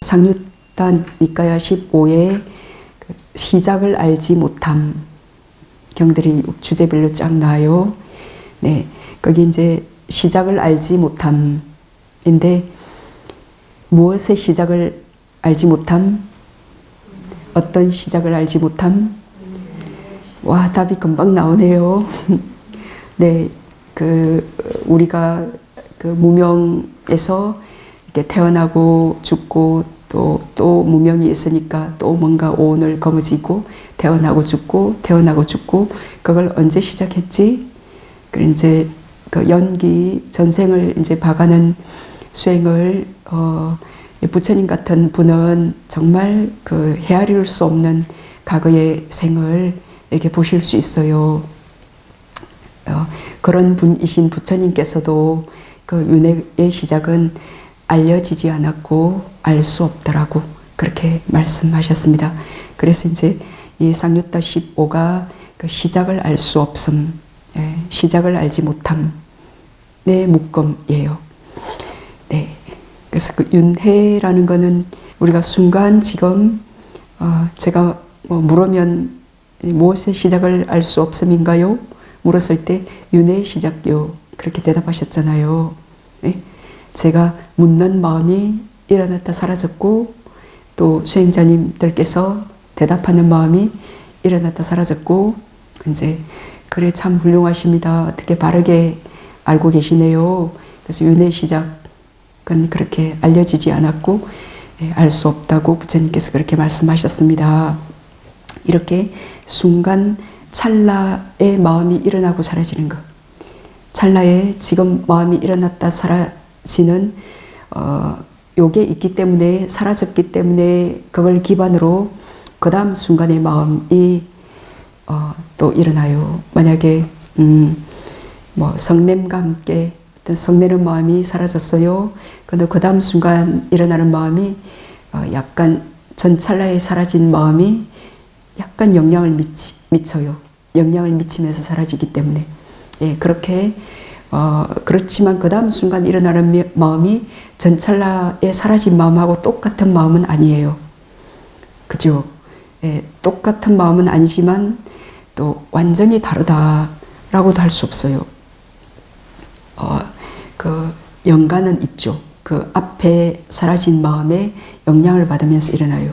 상류단 니까야 15의 시작을 알지 못함 경들이 주제별로 쫙 나와요. 네, 거기 이제 시작을 알지 못함인데 무엇의 시작을 알지 못함? 어떤 시작을 알지 못함? 와, 답이 금방 나오네요. 네, 우리가 무명에서 이렇게 태어나고 죽고 또 무명이 있으니까 또 뭔가 오늘 거머쥐고 태어나고 죽고 그걸 언제 시작했지? 이제 연기 전생을 이제 봐가는 수행을 부처님 같은 분은 정말 헤아릴 수 없는 과거의 생을 이렇게 보실 수 있어요. 그런 분이신 부처님께서도 윤회의 시작은 알려지지 않았고 알 수 없더라고 그렇게 말씀하셨습니다. 그래서 이제 이 상유타 15가 시작을 알 수 없음, 시작을 알지 못함의 묶음이에요. 네, 그래서 윤회라는 거는 우리가 순간 지금 제가 물으면 무엇의 시작을 알 수 없음인가요? 물었을 때 윤회의 시작요 그렇게 대답하셨잖아요. 네? 제가 묻는 마음이 일어났다 사라졌고 또 수행자님들께서 대답하는 마음이 일어났다 사라졌고 이제 그래 참 훌륭하십니다. 어떻게 바르게 알고 계시네요. 그래서 윤회의 시작은 그렇게 알려지지 않았고 알 수 없다고 부처님께서 그렇게 말씀하셨습니다. 이렇게 순간 찰나의 마음이 일어나고 사라지는 것, 찰나에 지금 마음이 일어났다 사라지는 요게 있기 때문에 사라졌기 때문에 그걸 기반으로 그 다음 순간의 마음이 또 일어나요. 만약에 성냄과 함께 어떤 성내는 마음이 사라졌어요. 근데 그 다음 순간 일어나는 마음이 약간 전 찰나에 사라진 마음이 약간 영향을 미쳐요. 영향을 미치면서 사라지기 때문에. 예, 그렇게 그렇지만 그 다음 순간 일어나는 마음이 전 찰나에 사라진 마음하고 똑같은 마음은 아니에요. 그죠? 예, 똑같은 마음은 아니지만 또 완전히 다르다라고도 할 수 없어요. 연관은 있죠. 그 앞에 사라진 마음에 영향을 받으면서 일어나요.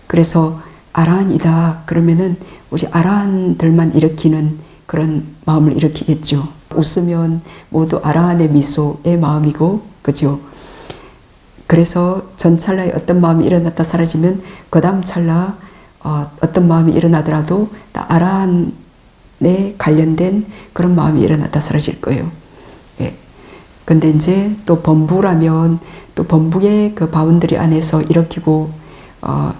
그래서 아라한이다 그러면은 우리 아라한들만 일으키는 그런 마음을 일으키겠죠. 웃으면 모두 아라한의 미소의 마음이고, 그죠? 그래서 전 찰나에 어떤 마음이 일어났다 사라지면 그 다음 찰나 어떤 마음이 일어나더라도 다 아라한에 관련된 그런 마음이 일어났다 사라질 거예요. 예. 근데 이제 또 범부라면 또 범부의 그 바운더리 안에서 일으키고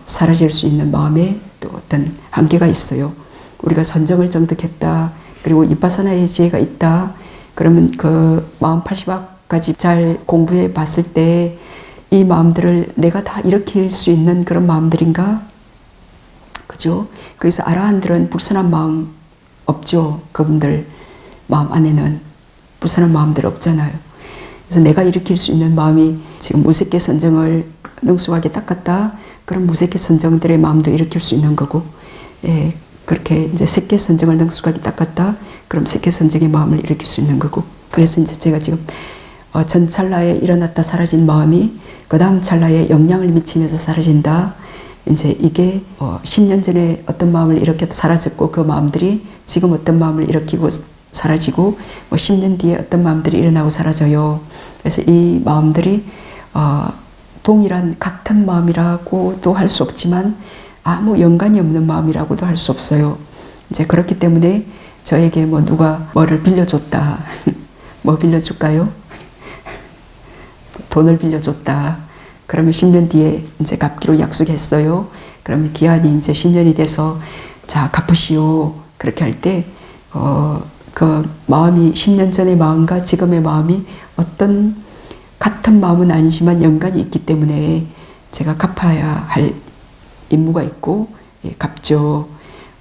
사라질 수 있는 마음에 또 어떤 한계가 있어요. 우리가 선정을 정득했다. 그리고 이파사나의 지혜가 있다. 그러면 그 마음 80악까지 잘 공부해 봤을 때 이 마음들을 내가 다 일으킬 수 있는 그런 마음들인가? 그죠? 그래서 아라한들은 불선한 마음 없죠. 그분들 마음 안에는 불선한 마음들 없잖아요. 그래서 내가 일으킬 수 있는 마음이 지금 무색계 선정을 능숙하게 닦았다. 그럼 무색계 선정들의 마음도 일으킬 수 있는 거고, 예, 그렇게 이제 색계 선정을 능숙하게 닦았다. 그럼 색계 선정의 마음을 일으킬 수 있는 거고. 그래서 이제 제가 지금 전 찰나에 일어났다 사라진 마음이 그 다음 찰나에 영향을 미치면서 사라진다. 이제 이게 10년 전에 어떤 마음을 일으켰다 사라졌고 그 마음들이 지금 어떤 마음을 일으키고 사라지고 10년 뒤에 어떤 마음들이 일어나고 사라져요. 그래서 이 마음들이 동일한 같은 마음이라고도 할 수 없지만 아무 연관이 없는 마음이라고도 할 수 없어요. 이제 그렇기 때문에 저에게 누가 뭐를 빌려줬다. 뭐 빌려줄까요? 돈을 빌려줬다. 그러면 10년 뒤에 이제 갚기로 약속했어요. 그러면 기한이 이제 10년이 돼서 자, 갚으시오. 그렇게 할 때, 그 마음이 10년 전의 마음과 지금의 마음이 어떤 같은 마음은 아니지만 연관이 있기 때문에 제가 갚아야 할 임무가 있고, 예, 갚죠.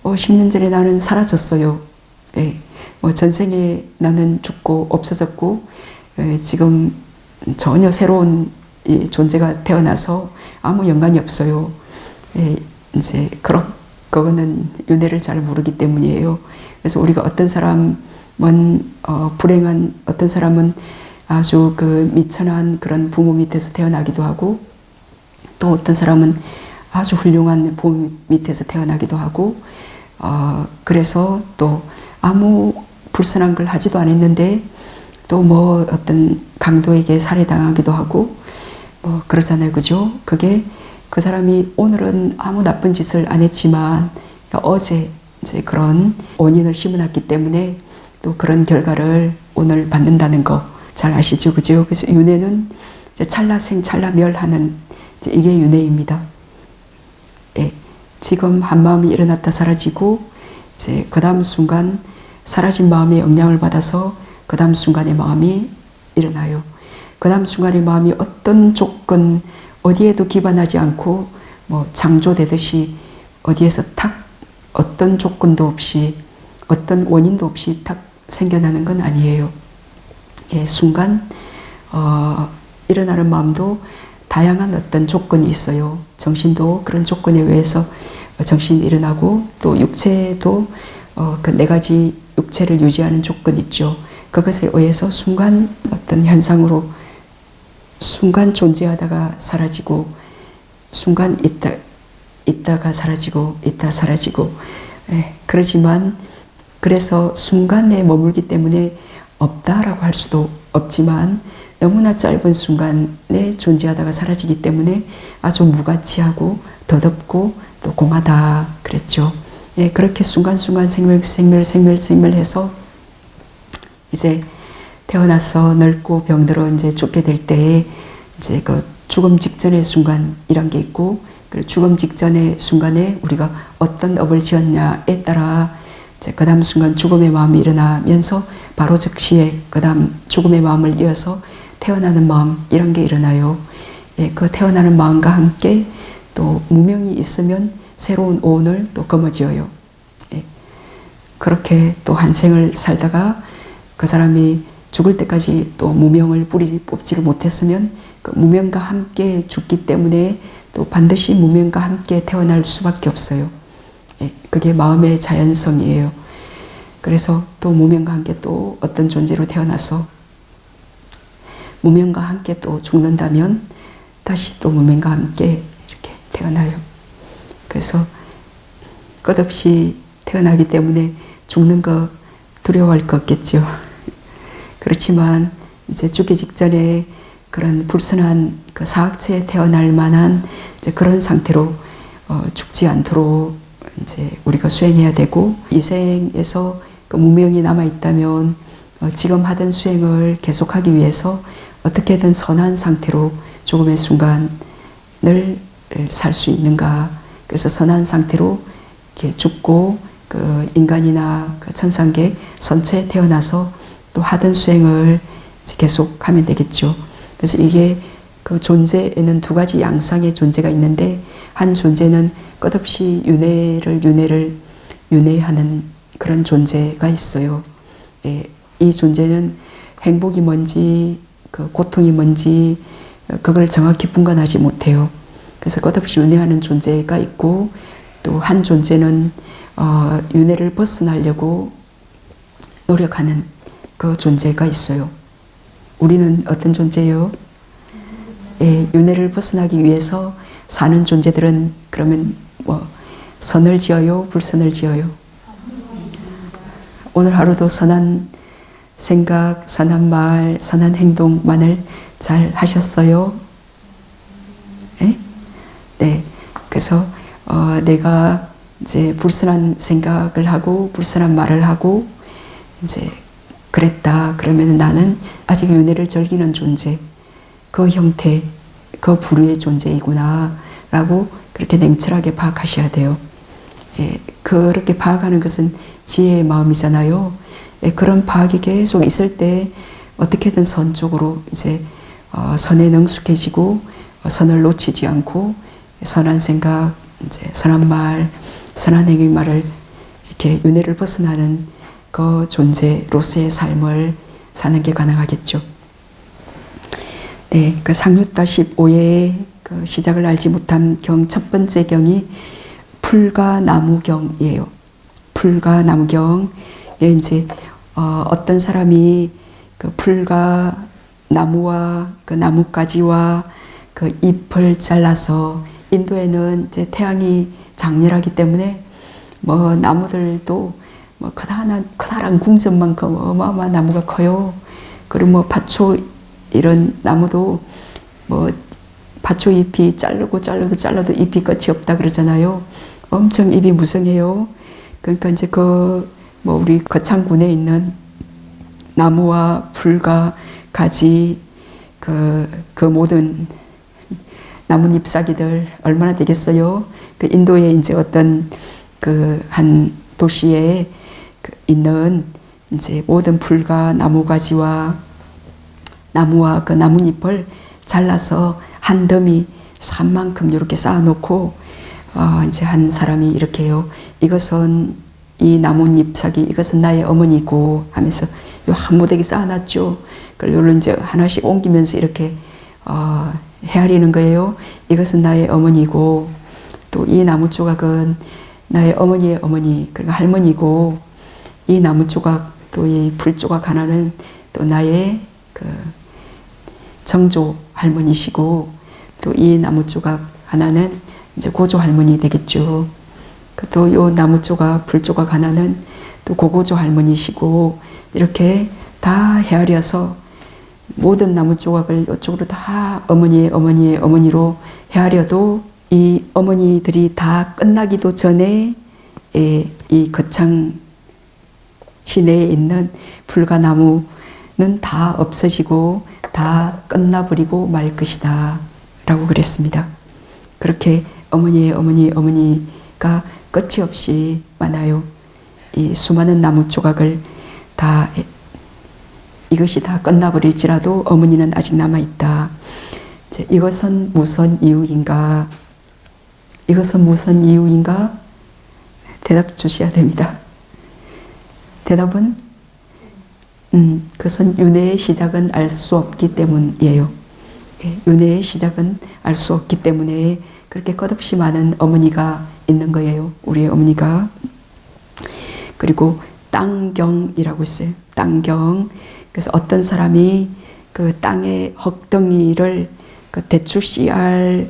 10년 전에 나는 사라졌어요. 예, 전생에 나는 죽고 없어졌고, 예, 지금 전혀 새로운 이 존재가 태어나서 아무 연관이 없어요. 예, 이제 그거는 윤회를 잘 모르기 때문이에요. 그래서 우리가 어떤 사람은 불행한, 어떤 사람은 아주 그 미천한 그런 부모 밑에서 태어나기도 하고, 또 어떤 사람은 아주 훌륭한 부모 밑에서 태어나기도 하고, 그래서 또 아무 불선한 걸 하지도 않았는데 또 뭐 어떤 강도에게 살해당하기도 하고 뭐 그러잖아요. 그죠? 그게 그 사람이 오늘은 아무 나쁜 짓을 안 했지만 어제 이제 그런 원인을 심어놨기 때문에 또 그런 결과를 오늘 받는다는 거 잘 아시죠? 그죠? 그래서 윤회는 이제 찰나생 찰나멸하는 이제 이게 윤회입니다. 예. 지금 한 마음이 일어났다 사라지고 이제 그 다음 순간 사라진 마음의 영향을 받아서 그 다음 순간의 마음이 일어나요. 그 다음 순간의 마음이 어떤 조건 어디에도 기반하지 않고 뭐 창조되듯이 어디에서 탁 어떤 조건도 없이 어떤 원인도 없이 탁 생겨나는 건 아니에요. 예, 순간 일어나는 마음도 다양한 어떤 조건이 있어요. 정신도 그런 조건에 의해서 정신이 일어나고 또 육체도 그 네 가지 육체를 유지하는 조건이 있죠. 그것에 의해서 순간 어떤 현상으로 순간 존재하다가 사라지고 순간 있다가 사라지고 있다 사라지고 그러지만 그래서 순간에 머물기 때문에 없다라고 할 수도 없지만 너무나 짧은 순간에 존재하다가 사라지기 때문에 아주 무가치하고 더덥고 또 공하다 그랬죠. 예, 그렇게 순간순간 생멸해서 이제 태어나서 늙고 병들어 이제 죽게 될 때에 이제 그 죽음 직전의 순간이란 게 있고 그 죽음 직전의 순간에 우리가 어떤 업을 지었냐에 따라 이제 그 다음 순간 죽음의 마음이 일어나면서 바로 즉시에 그 다음 죽음의 마음을 이어서 태어나는 마음 이런 게 일어나요. 예, 그 태어나는 마음과 함께 또 무명이 있으면 새로운 오온을 또 거머쥐어요. 예, 그렇게 또 한 생을 살다가 그 사람이 죽을 때까지 또 무명을 뽑지를 못했으면 그 무명과 함께 죽기 때문에 또 반드시 무명과 함께 태어날 수밖에 없어요. 예, 그게 마음의 자연성이에요. 그래서 또 무명과 함께 또 어떤 존재로 태어나서 무명과 함께 또 죽는다면 다시 또 무명과 함께 이렇게 태어나요. 그래서 끝없이 태어나기 때문에 죽는 거 두려워할 거 없겠죠. 그렇지만 이제 죽기 직전에 그런 불순한 그 사학체에 태어날 만한 이제 그런 상태로 죽지 않도록 이제 우리가 수행해야 되고 이 생에서 그 무명이 남아 있다면 지금 하던 수행을 계속하기 위해서 어떻게든 선한 상태로 죽음의 순간을 살 수 있는가. 그래서 선한 상태로 이렇게 죽고 그 인간이나 그 천상계 선체에 태어나서 또 하던 수행을 계속 하면 되겠죠. 그래서 이게 그 존재에는 두 가지 양상의 존재가 있는데 한 존재는 끝없이 윤회하는 그런 존재가 있어요. 예, 이 존재는 행복이 뭔지 그 고통이 뭔지 그걸 정확히 분간하지 못해요. 그래서 끝없이 윤회하는 존재가 있고 또 한 존재는 윤회를 벗어나려고 노력하는 그 존재가 있어요. 우리는 어떤 존재예요? 예, 윤회를 벗어나기 위해서 사는 존재들은 그러면 뭐 선을 지어요? 불선을 지어요? 오늘 하루도 선한 생각, 선한 말, 선한 행동만을 잘 하셨어요? 예? 네. 그래서 내가 이제 불선한 생각을 하고 불선한 말을 하고 이제 그랬다. 그러면 나는 아직 윤회를 즐기는 존재, 그 형태, 그 부류의 존재이구나 라고 그렇게 냉철하게 파악하셔야 돼요. 예, 그렇게 파악하는 것은 지혜의 마음이잖아요. 예, 그런 파악이 계속 있을 때 어떻게든 선 쪽으로 이제 선에 능숙해지고 선을 놓치지 않고 선한 생각, 이제 선한 말, 선한 행위말을 이렇게 윤회를 벗어나는 그 존재로서의 삶을 사는 게 가능하겠죠. 네, 그 상류타 15의 그 시작을 알지 못한 경 첫 번째 경이 풀과나무경이에요. 풀과나무경. 이제 어떤 사람이 그 풀과 나무와 그 나뭇가지와 그 잎을 잘라서, 인도에는 이제 태양이 장렬하기 때문에 뭐 나무들도 뭐 커다란 궁전만큼 어마어마한 나무가 커요. 그리고 뭐 밭초 이런 나무도 뭐 밭초 잎이 잘라도 잎이 끝이 없다 그러잖아요. 엄청 잎이 무성해요. 그러니까 이제 뭐 우리 거창군에 있는 나무와 풀과 가지 그 모든 나뭇 잎사귀들 얼마나 되겠어요? 그 인도에 이제 어떤 그 한 도시에 있는 이제 모든 풀과 나무가지와 나무와 그 나뭇잎을 잘라서 한 더미 산만큼 이렇게 쌓아놓고 이제 한 사람이 이렇게 해요. 이것은 이 나뭇잎 사기, 이것은 나의 어머니고 하면서 요 한 무더기 쌓아놨죠. 그걸 요를 이제 하나씩 옮기면서 이렇게 헤아리는 거예요. 이것은 나의 어머니고, 또 이 나무 조각은 나의 어머니의 어머니, 그러니까 할머니고, 이 나무 조각, 또 이 불 조각 하나는 또 나의 그 정조 할머니시고, 또 이 나무 조각 하나는 이제 고조 할머니 되겠죠. 또 요 나무 조각, 불 조각 하나는 또 고고조 할머니시고, 이렇게 다 헤아려서 모든 나무 조각을 이쪽으로 다 어머니로 헤아려도 이 어머니들이 다 끝나기도 전에 이 거창 시내에 있는 풀과 나무는 다 없어지고 다 끝나버리고 말 것이다 라고 그랬습니다. 그렇게 어머니가 끝이 없이 많아요. 이 수많은 나무 조각을 다 이것이 다 끝나버릴지라도 어머니는 아직 남아있다. 이것은 무슨 이유인가? 이것은 무슨 이유인가? 대답 주셔야 됩니다. 대답은 그것은 윤회의 시작은 알 수 없기 때문이에요. 윤회의 시작은 알 수 없기 때문에 그렇게 끝없이 많은 어머니가 있는 거예요. 우리의 어머니가. 그리고 땅경이라고 있어요. 땅경. 그래서 어떤 사람이 그 땅의 흙덩이를 그 대추 씨알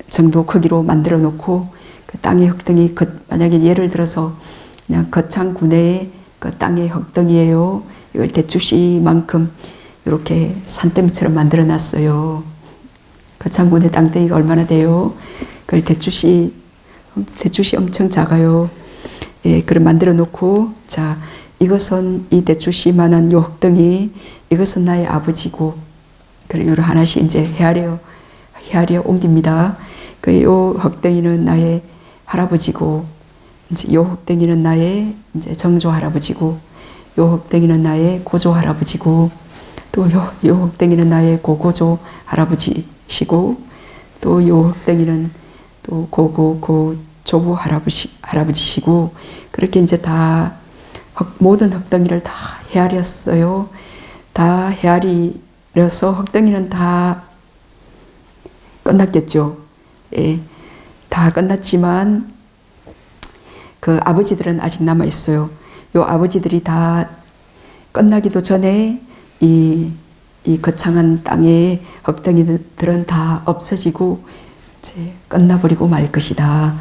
정도 크기로 만들어 놓고, 그 땅의 흙덩이, 만약에 예를 들어서 그냥 거창 군의 그 땅의 흙덩이에요. 이걸 대추 씨만큼 이렇게 산더미처럼 만들어 놨어요. 거창 군의 땅덩이가 얼마나 돼요? 그걸 대추 씨 엄청 작아요. 예, 그걸 만들어 놓고, 자, 이것은 이 대추씨만한 요 흙덩이, 이것은 나의 아버지고, 그리고 요를 하나씩 이제 헤아려 옮깁니다. 요 흙덩이는 나의 할아버지고, 이제 요 흙덩이는 나의 이제 정조 할아버지고, 요 흙덩이는 나의 고조 할아버지고, 또 요 흙덩이는 나의 고고조 할아버지시고, 또 요 흙덩이는 또 조부 할아버지시고, 그렇게 이제 다 모든 흙덩이를 다 헤아렸어요. 다 헤아려서 흙덩이는 다 끝났겠죠. 예, 다 끝났지만 그 아버지들은 아직 남아 있어요. 요 아버지들이 다 끝나기도 전에 이 거창한 땅의 흙덩이들은 다 없어지고 이제 끝나버리고 말 것이다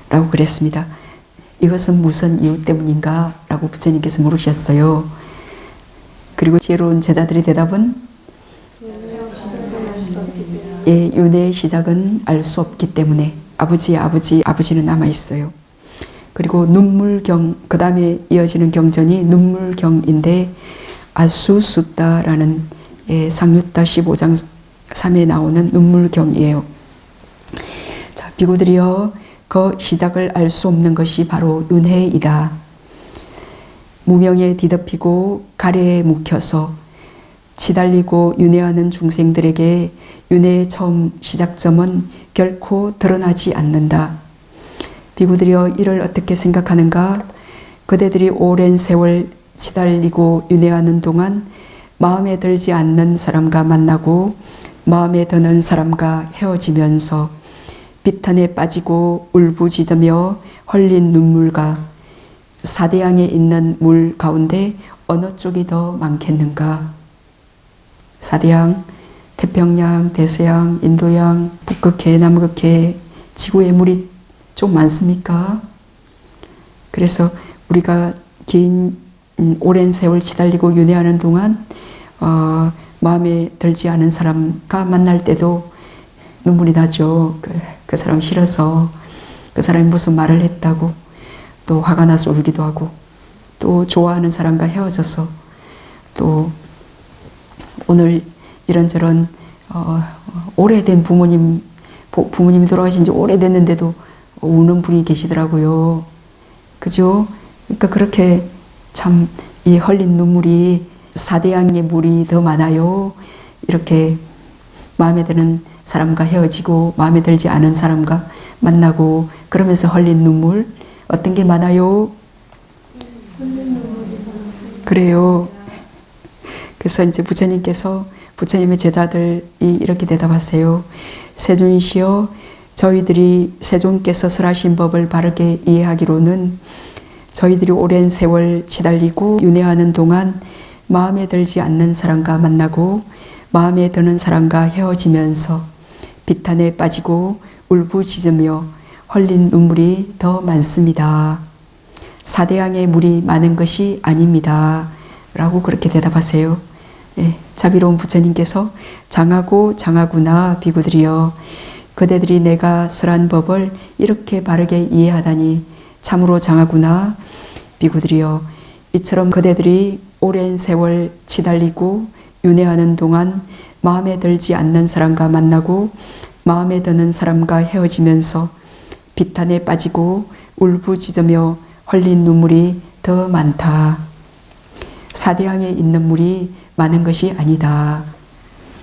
라고 그랬습니다. 이것은 무슨 이유 때문인가? 라고 부처님께서 물으셨어요. 그리고 지혜로운 제자들의 대답은 예, 윤회의 시작은 알 수 없기 때문에 아버지는 남아있어요. 그리고 눈물경, 그 다음에 이어지는 경전이 눈물경인데, 아수숫다라는 상류타 15장 3에 나오는 눈물경이에요. 자, 비구들이여, 그 시작을 알 수 없는 것이 바로 윤회이다. 무명에 뒤덮이고 가래에 묵혀서 치달리고 윤회하는 중생들에게 윤회의 처음 시작점은 결코 드러나지 않는다. 비구들이여, 이를 어떻게 생각하는가? 그대들이 오랜 세월 치달리고 윤회하는 동안 마음에 들지 않는 사람과 만나고 마음에 드는 사람과 헤어지면서 비탄에 빠지고 울부짖으며 흘린 눈물과 사대양에 있는 물 가운데 어느 쪽이 더 많겠는가? 사대양, 태평양, 대서양, 인도양, 북극해, 남극해, 지구에 물이 좀 많습니까? 그래서 우리가 긴 오랜 세월 지달리고 윤회하는 동안 마음에 들지 않은 사람과 만날 때도 눈물이 나죠. 그 사람 싫어서, 그 사람이 무슨 말을 했다고 또 화가 나서 울기도 하고, 또 좋아하는 사람과 헤어져서, 또 오늘 이런저런 오래된 부모님이 돌아가신 지 오래됐는데도 우는 분이 계시더라고요. 그죠? 그러니까 그렇게 참 이 흘린 눈물이 사대양의 물이 더 많아요. 이렇게 마음에 드는 사람과 헤어지고 마음에 들지 않은 사람과 만나고 그러면서 흘린 눈물 어떤 게 많아요? 그래요. 그래서 이제 부처님의 제자들이 이렇게 대답하세요. 세존이시여, 저희들이 세존께서 설하신 법을 바르게 이해하기로는 저희들이 오랜 세월 지달리고 윤회하는 동안 마음에 들지 않는 사람과 만나고 마음에 드는 사람과 헤어지면서 비탄에 빠지고 울부짖으며 흘린 눈물이 더 많습니다. 사대양의 물이 많은 것이 아닙니다. 라고 그렇게 대답하세요. 예, 자비로운 부처님께서 장하고 장하구나 비구들이여, 그대들이 내가 설한 법을 이렇게 바르게 이해하다니 참으로 장하구나 비구들이여, 이처럼 그대들이 오랜 세월 지달리고 윤회하는 동안 마음에 들지 않는 사람과 만나고 마음에 드는 사람과 헤어지면서 비탄에 빠지고 울부짖으며 흘린 눈물이 더 많다. 사대양에 있는 물이 많은 것이 아니다.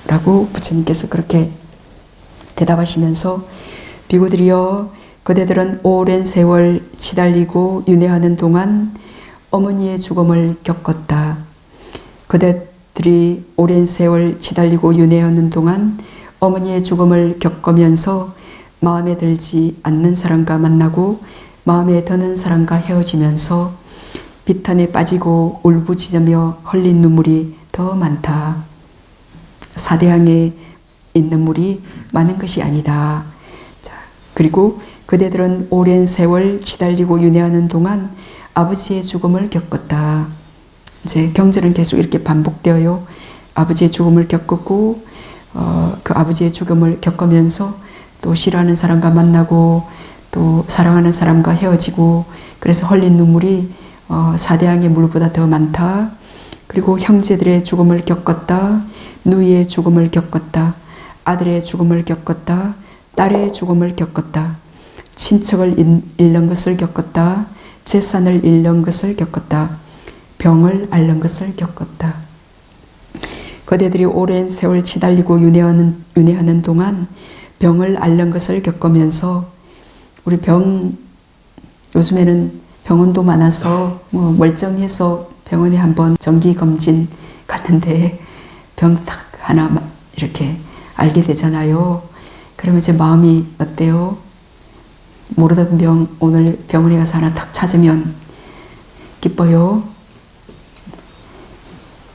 라고 부처님께서 그렇게 대답하시면서 비구들이여, 그대들은 오랜 세월 지달리고 윤회하는 동안 어머니의 죽음을 겪었다. 그대들이 오랜 세월 지달리고 윤회하는 동안 어머니의 죽음을 겪으면서 마음에 들지 않는 사람과 만나고 마음에 드는 사람과 헤어지면서 비탄에 빠지고 울부짖으며 흘린 눈물이 더 많다. 사대양에 있는 물이 많은 것이 아니다. 자, 그리고 그대들은 오랜 세월 지달리고 윤회하는 동안 아버지의 죽음을 겪었다. 이제 경전은 계속 이렇게 반복되어요. 아버지의 죽음을 겪었고 그 아버지의 죽음을 겪으면서 또 싫어하는 사람과 만나고 또 사랑하는 사람과 헤어지고, 그래서 흘린 눈물이 사대양의 물보다 더 많다. 그리고 형제들의 죽음을 겪었다. 누이의 죽음을 겪었다. 아들의 죽음을 겪었다. 딸의 죽음을 겪었다. 친척을 잃는 것을 겪었다. 재산을 잃는 것을 겪었다. 병을 앓는 것을 겪었다. 그대들이 오랜 세월 지달리고 윤회하는 동안 병을 앓는 것을 겪으면서, 우리 요즘에는 병원도 많아서 멀쩡해서 병원에 한번 정기검진 갔는데 병 딱 하나 이렇게 알게 되잖아요. 그러면 제 마음이 어때요? 모르던 병 오늘 병원에 가서 하나 탁 찾으면 기뻐요.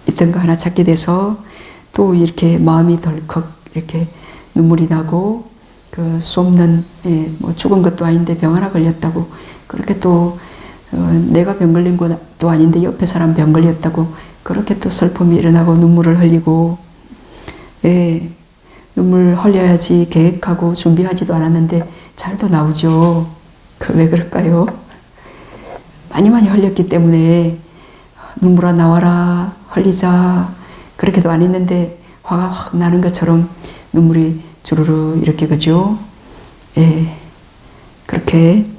있던 거 하나 찾게 돼서 또 이렇게 마음이 덜컥 이렇게 눈물이 나고, 그 수 없는 죽은 것도 아닌데 병 하나 걸렸다고, 그렇게 또 내가 병 걸린 것도 아닌데 옆에 사람 병 걸렸다고 그렇게 또 슬픔이 일어나고 눈물을 흘리고, 눈물 흘려야지 계획하고 준비하지도 않았는데 잘도 나오죠. 왜 그럴까요? 많이 흘렸기 때문에 눈물아 나와라, 흘리자, 그렇게도 안 했는데 화가 확 나는 것처럼 눈물이 주르르 이렇게, 그죠? 그렇게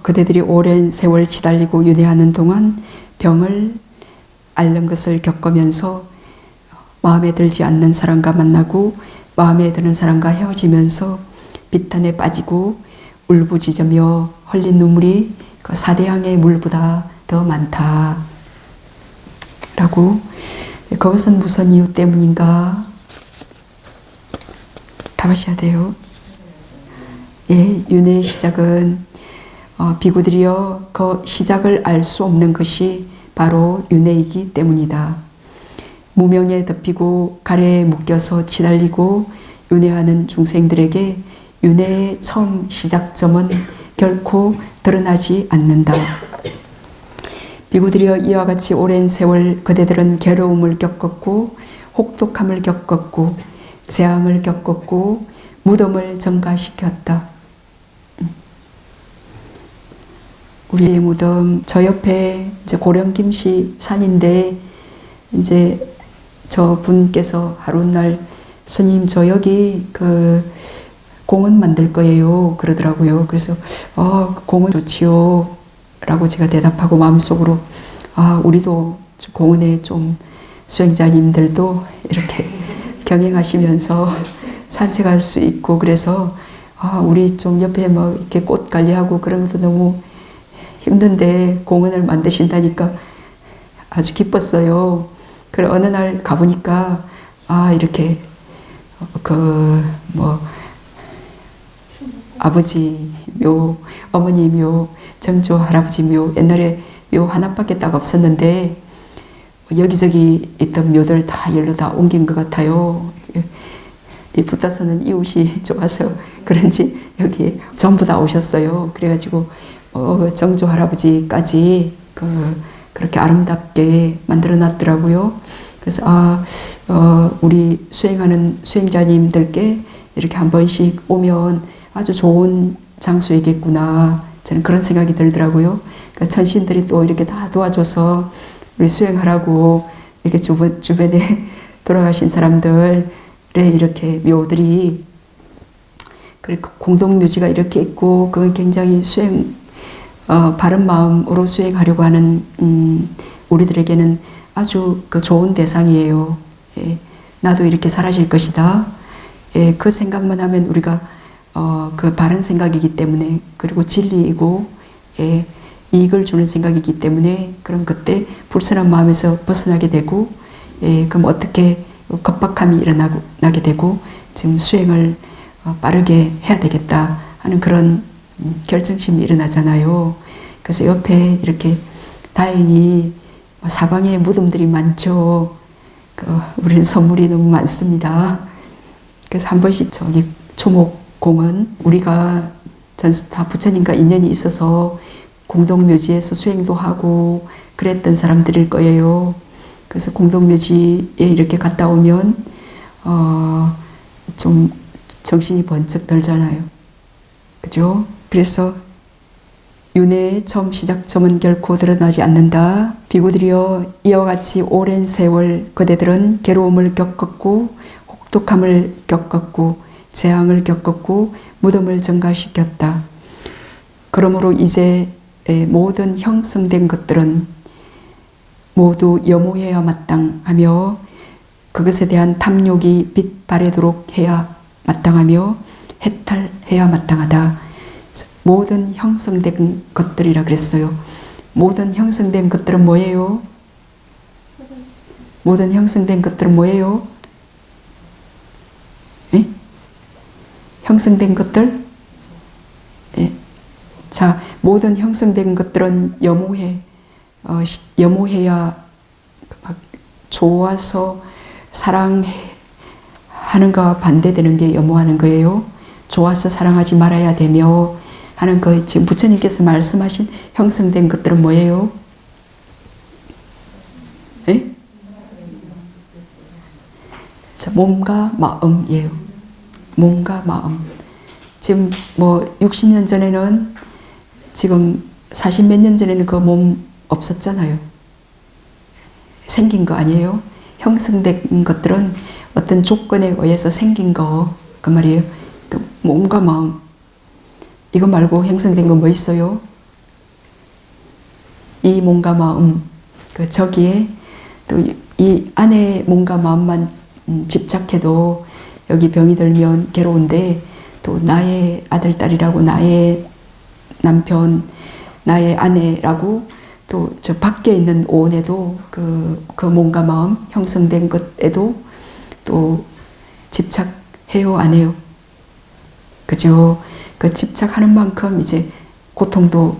그대들이 오랜 세월 지달리고 윤회하는 동안 병을 앓는 것을 겪으면서 마음에 들지 않는 사람과 만나고 마음에 드는 사람과 헤어지면서 비탄에 빠지고 울부짖으며 흘린 눈물이 그 사대양의 물보다 더 많다. 라고 그것은 무슨 이유 때문인가? 답하셔야 돼요. 예, 윤회의 시작은 비구들이여 그 시작을 알 수 없는 것이 바로 윤회이기 때문이다. 무명에 덮이고 가래에 묶여서 치달리고 윤회하는 중생들에게 윤회의 처음 시작점은 결코 드러나지 않는다. 비구들이여 이와 같이 오랜 세월 그대들은 괴로움을 겪었고 혹독함을 겪었고 재앙을 겪었고 무덤을 전가시켰다. 우리의 무덤 저 옆에 이제 고령김씨 산인데 이제 저 분께서 하루날 스님 저 여기 그 공원 만들 거예요 그러더라고요. 그래서 공원 좋지요 라고 제가 대답하고 마음속으로 우리도 공원에 좀 수행자님들도 이렇게 경행하시면서 산책할 수 있고 그래서 우리 좀 옆에 뭐 이렇게 꽃 관리하고 그런 것도 너무 힘든데 공원을 만드신다니까 아주 기뻤어요. 그래 어느 날 가보니까 이렇게 아버지 묘, 어머니 묘, 정조 할아버지 묘 옛날에 묘 하나밖에 딱 없었는데 여기저기 있던 묘들 다 일로 다 옮긴 것 같아요. 이 붙어서는 이웃이 좋아서 그런지 여기 전부 다 오셨어요. 그래가지고 정조 할아버지까지 그렇게 아름답게 만들어 놨더라고요. 그래서 우리 수행하는 수행자님들께 이렇게 한 번씩 오면 아주 좋은 장소이겠구나 저는 그런 생각이 들더라고요. 그러니까 천신들이 또 이렇게 다 도와줘서 우리 수행하라고 이렇게 주변에 돌아가신 사람들의 이렇게 묘들이 그리고 공동묘지가 이렇게 있고 그건 굉장히 바른 마음으로 수행하려고 하는 우리들에게는 아주 좋은 대상이에요. 예, 나도 이렇게 사라질 것이다. 예, 그 생각만 하면 우리가 그 바른 생각이기 때문에 그리고 진리이고 예, 이익을 주는 생각이기 때문에 그럼 그때 불순한 마음에서 벗어나게 되고 예, 그럼 어떻게 겁박함이 일어나게 되고 지금 수행을 빠르게 해야 되겠다 하는 그런 결정심이 일어나잖아요. 그래서 옆에 이렇게 다행히 사방에 무덤들이 많죠. 우리는 선물이 너무 많습니다. 그래서 한 번씩 저기 초목공은 우리가 다 부처님과 인연이 있어서 공동묘지에서 수행도 하고 그랬던 사람들일 거예요. 그래서 공동묘지에 이렇게 갔다 오면 좀 정신이 번쩍 들잖아요. 그죠? 그래서 윤회의 처음 시작점은 결코 드러나지 않는다. 비구들이여 이와 같이 오랜 세월 그대들은 괴로움을 겪었고 혹독함을 겪었고 재앙을 겪었고 무덤을 전가시켰다. 그러므로 이제 모든 형성된 것들은 모두 염호해야 마땅하며 그것에 대한 탐욕이 빛바래도록 해야 마땅하며 해탈해야 마땅하다. 모든 형성된 것들이라 그랬어요. 모든 형성된 것들은 뭐예요? 모든 형성된 것들은 뭐예요? 예? 형성된 것들? 예. 자, 모든 형성된 것들은 염호해야 좋아서 사랑하는 것과 반대되는 게 염호하는 거예요. 좋아서 사랑하지 말아야 되며 하는 거 지금 부처님께서 말씀하신 형성된 것들은 뭐예요? 예? 자, 몸과 마음이에요. 몸과 마음. 지금 뭐 60년 전에는 지금 40몇 년 전에는 그 몸 없었잖아요. 생긴 거 아니에요? 형성된 것들은 어떤 조건에 의해서 생긴 거, 그 말이에요. 그 몸과 마음. 이거 말고 형성된 건 뭐 있어요? 이 몸과 마음. 그 저기에 또 이 안에 몸과 마음만 집착해도 여기 병이 들면 괴로운데 또 나의 아들, 딸이라고 나의 남편, 나의 아내라고 또 저 밖에 있는 오온에도 그 몸과 마음 형성된 것에도 또 집착해요, 안 해요? 그죠? 그 집착하는 만큼 이제 고통도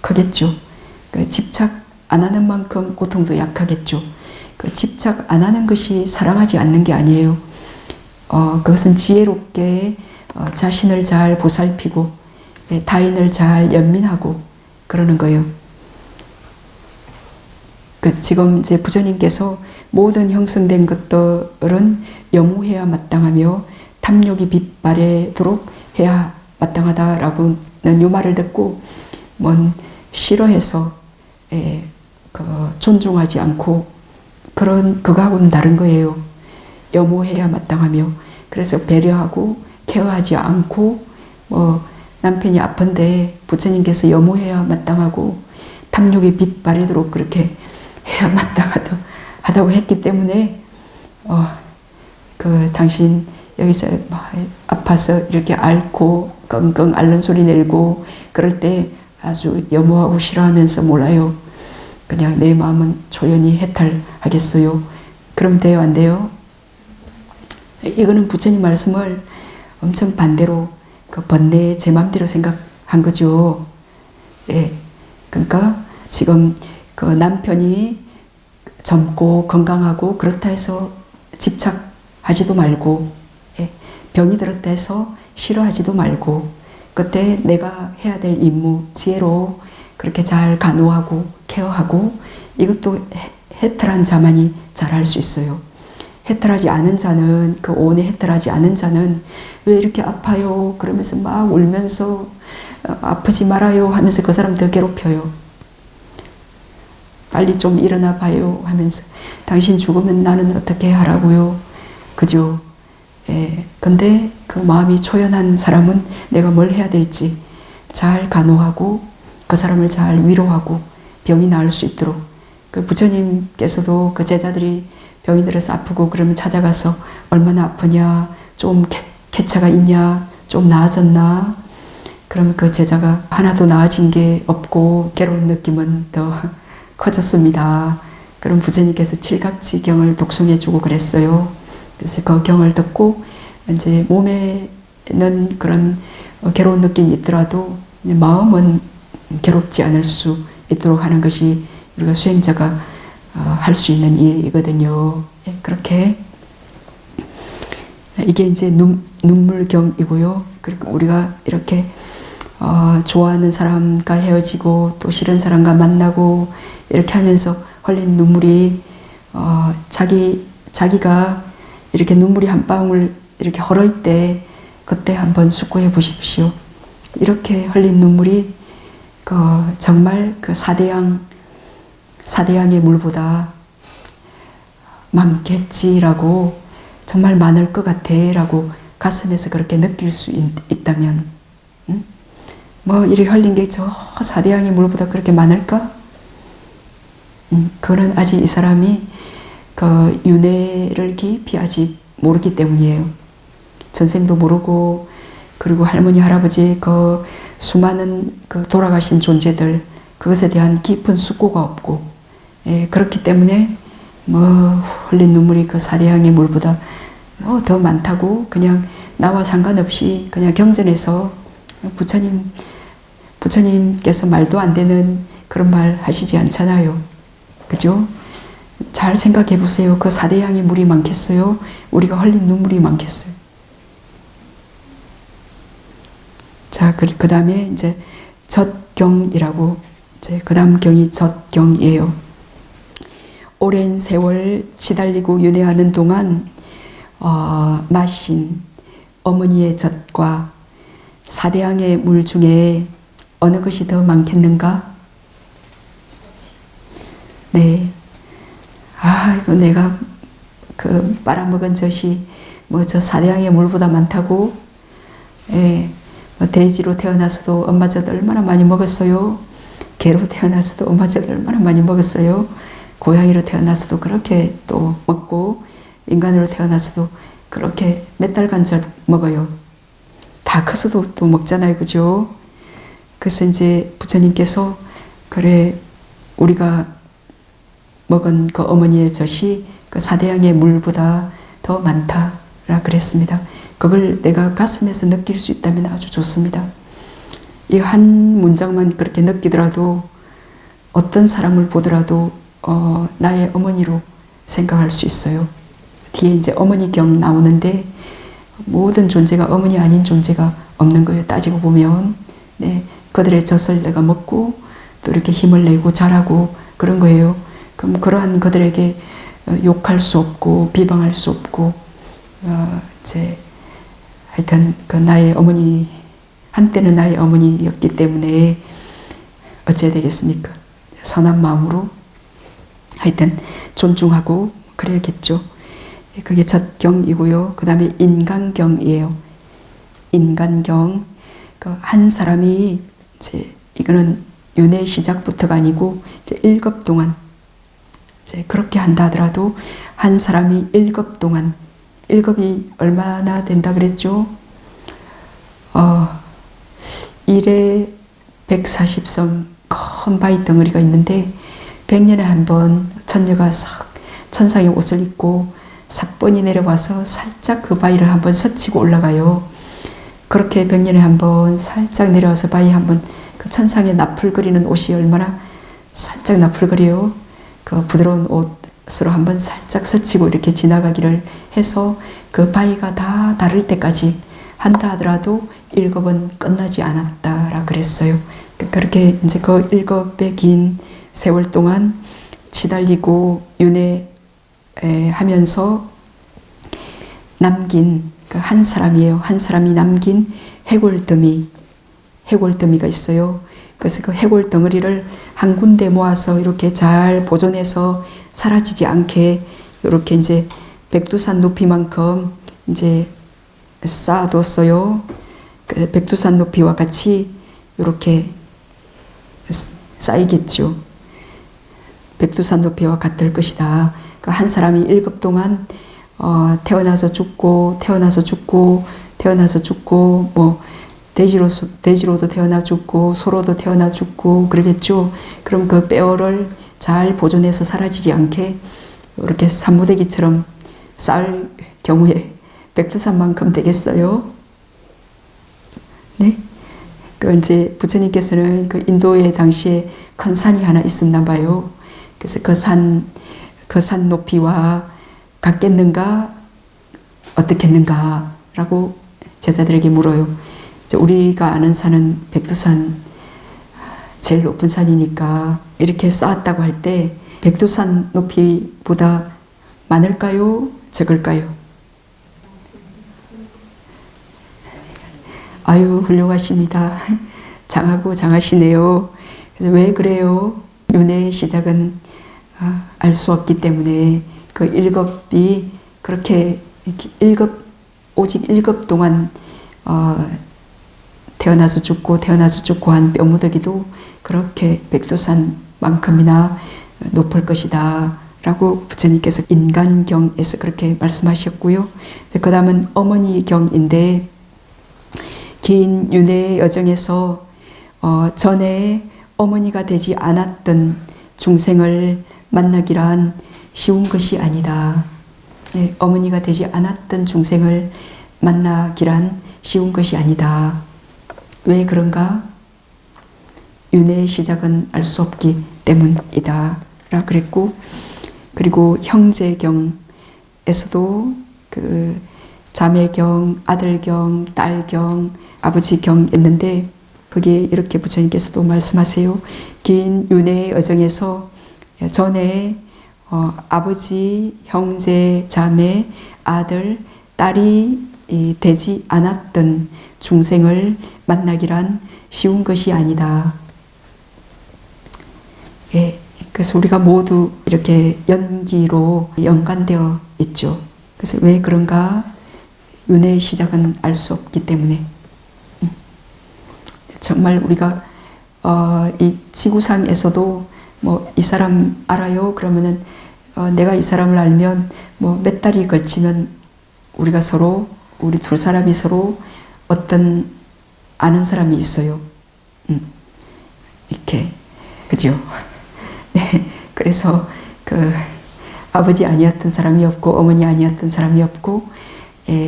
크겠죠. 그 집착 안 하는 만큼 고통도 약하겠죠. 그 집착 안 하는 것이 사랑하지 않는 게 아니에요. 그것은 지혜롭게 자신을 잘 보살피고 타인을 잘 연민하고 그러는 거예요. 지금 이제 부처님께서 모든 형성된 것들은 염호해야 마땅하며 탐욕이 빗바래도록 해야 마땅하다라고는 요 말을 듣고 싫어해서 존중하지 않고 그거하고는 다른 거예요. 염호해야 마땅하며 그래서 배려하고 케어하지 않고 남편이 아픈데 부처님께서 염호해야 마땅하고 탐욕이 빗바래도록 그렇게 해야 마땅하다고 했기 때문에 당신 여기서 아파서 이렇게 앓고 끙끙 앓는 소리 내고 그럴 때 아주 염호하고 싫어하면서 몰라요. 그냥 내 마음은 조용히 해탈하겠어요. 그럼 돼요, 안 돼요? 이거는 부처님 말씀을 엄청 반대로 번뇌 제 마음대로 생각한 거죠. 예. 그러니까 지금 남편이 젊고 건강하고 그렇다 해서 집착하지도 말고 병이 들었다 해서 싫어하지도 말고 그때 내가 해야 될 임무 지혜로 그렇게 잘 간호하고 케어하고 이것도 해탈한 자만이 잘 할 수 있어요. 해탈하지 않은 자는 그 오온에 해탈하지 않은 자는 왜 이렇게 아파요 그러면서 막 울면서 아프지 말아요 하면서 그 사람 더 괴롭혀요. 빨리 좀 일어나 봐요 하면서 당신 죽으면 나는 어떻게 하라고요. 그죠? 근데 그 마음이 초연한 사람은 내가 뭘 해야 될지 잘 간호하고 그 사람을 잘 위로하고 병이 나을 수 있도록 그 부처님께서도 그 제자들이 병이 들어서 아프고 그러면 찾아가서 얼마나 아프냐 좀 쾌차가 있냐 좀 나아졌나 그러면 그 제자가 하나도 나아진 게 없고 괴로운 느낌은 더 커졌습니다. 그럼 부처님께서 칠각지경을 독송해 주고 그랬어요. 그래서 그 경을 듣고 이제 몸에는 그런 괴로운 느낌이 있더라도 마음은 괴롭지 않을 수 있도록 하는 것이 우리가 수행자가 할 수 있는 일이거든요. 그렇게 이게 이제 눈물경이고요. 그리고 우리가 이렇게 좋아하는 사람과 헤어지고 또 싫은 사람과 만나고 이렇게 하면서 흘린 눈물이 자기가 이렇게 눈물이 한 방울 이렇게 흐를 때 그때 한번 숙고해 보십시오. 이렇게 흘린 눈물이 정말 그 사대양의 물보다 많겠지라고 정말 많을 것 같아 라고 가슴에서 그렇게 느낄 수 있다면 이리 흘린 게 저 사대양의 물보다 그렇게 많을까? 그거는 아직 이 사람이 그 윤회를 깊이 아직 모르기 때문이에요. 전생도 모르고 그리고 할머니 할아버지 그 수많은 그 돌아가신 존재들 그것에 대한 깊은 숙고가 없고 그렇기 때문에 흘린 눈물이 그 사대양의 물보다 더 많다고 그냥 나와 상관없이 그냥 경전에서 부처님께서 말도 안 되는 그런 말 하시지 않잖아요. 그죠? 잘 생각해 보세요. 그 사대양의 물이 많겠어요? 우리가 흘린 눈물이 많겠어요? 자, 그 다음에 이제 젖경이라고 이제 그 다음 경이 젖경이에요. 오랜 세월 지달리고 윤회하는 동안 마신 어머니의 젖과 사대양의 물 중에 어느 것이 더 많겠는가? 네. 이거 내가 그 빨아먹은 젖이 저 사대양의 물보다 많다고? 돼지로 태어나서도 엄마 젖 얼마나 많이 먹었어요? 개로 태어나서도 엄마 젖 얼마나 많이 먹었어요? 고양이로 태어나서도 그렇게 또 먹고 인간으로 태어나서도 그렇게 몇 달간 젖 먹어요. 다 커서도 또 먹잖아요. 그죠? 그래서 이제 부처님께서 그래 우리가 먹은 그 어머니의 젖이 그 사대양의 물보다 더 많다라 그랬습니다. 그걸 내가 가슴에서 느낄 수 있다면 아주 좋습니다. 이 한 문장만 그렇게 느끼더라도 어떤 사람을 보더라도 나의 어머니로 생각할 수 있어요. 뒤에 이제 어머니경 나오는데 모든 존재가 어머니 아닌 존재가 없는 거예요. 따지고 보면 네, 그들의 젖을 내가 먹고 또 이렇게 힘을 내고 자라고 그런 거예요. 그럼 그러한 그들에게 욕할 수 없고 비방할 수 없고 이제 하여튼 그 나의 어머니 한때는 나의 어머니였기 때문에 어찌해야 되겠습니까? 선한 마음으로 하여튼 존중하고 그래야겠죠. 그게 첫 경이고요. 그 다음에 인간경이에요. 인간경. 그 한 사람이 이제 이거는 윤회 시작부터가 아니고 이제 1급 동안 이제 그렇게 한다 하더라도 한 사람이 1급 동안 1급이 얼마나 된다 그랬죠? 1에 140성 큰 바위 덩어리가 있는데 100년에 한 번 천녀가 싹 천상의 옷을 입고 삭번이 내려와서 살짝 그 바위를 한번 스치고 올라가요. 그렇게 100년에 한 번 살짝 내려와서 바위 한번 그 천상에 나풀거리는 옷이 얼마나 살짝 나풀거려요. 그 부드러운 옷으로 한번 살짝 스치고 이렇게 지나가기를 해서 그 바위가 다 닳을 때까지 한다 하더라도 1급은 끝나지 않았다라 그랬어요. 그렇게 이제 그 1급의 긴 세월 동안 치달리고 윤회하면서 남긴 그 한 사람이에요. 한 사람이 남긴 해골더미가 있어요. 그래서 그 해골 덩어리를 한 군데 모아서 이렇게 잘 보존해서 사라지지 않게 이렇게 이제 백두산 높이만큼 이제 쌓아뒀어요. 그 백두산 높이와 같이 이렇게 쌓이겠죠. 백두산 높이와 같을 것이다. 그 한 사람이 1급 동안 태어나서 죽고 뭐 돼지로도 태어나 죽고 소로도 태어나 죽고 그러겠죠. 그럼 그 뼈를 잘 보존해서 사라지지 않게 이렇게 산무대기처럼 쌓을 경우에 백두산만큼 되겠어요. 네? 그 이제 부처님께서는 그 인도에 당시에 큰 산이 하나 있었나 봐요. 그래서 그 산 높이와 같겠는가 어떻겠는가라고 제자들에게 물어요. 우리가 아는 산은 백두산 제일 높은 산이니까 이렇게 쌓았다고 할 때 백두산 높이보다 많을까요? 적을까요? 아유 훌륭하십니다. 장하시네요. 그래서 왜 그래요? 윤회의 시작은 알 수 없기 때문에 그 1급이 그렇게 오직 1급 동안 태어나서 죽고 한 뼈무더기도 그렇게 백두산만큼이나 높을 것이다 라고 부처님께서 인간경에서 그렇게 말씀하셨고요. 그 다음은 어머니경인데 긴 윤회의 여정에서 전에 어머니가 되지 않았던 중생을 만나기란 쉬운 것이 아니다. 예, 어머니가 되지 않았던 중생을 만나기란 쉬운 것이 아니다. 왜 그런가? 윤회의 시작은 알 수 없기 때문이다 라 그랬고, 그리고 형제경에서도 그 자매경, 아들경, 딸경, 아버지경 있는데 거기에 이렇게 부처님께서도 말씀하세요. 긴 윤회의 여정에서 전에 아버지, 형제, 자매, 아들, 딸이 되지 않았던 중생을 만나기란 쉬운 것이 아니다. 예, 그래서 우리가 모두 이렇게 연기로 연관되어 있죠. 그래서 왜 그런가? 윤회의 시작은 알 수 없기 때문에. 정말 우리가 이 지구상에서도 뭐 이 사람 알아요? 그러면은 내가 이 사람을 알면 뭐 몇 달이 걸치면 우리 두 사람이 서로 어떤 아는 사람이 있어요. 이렇게 그죠? 그래서 그 아버지 아니었던 사람이 없고 어머니 아니었던 사람이 없고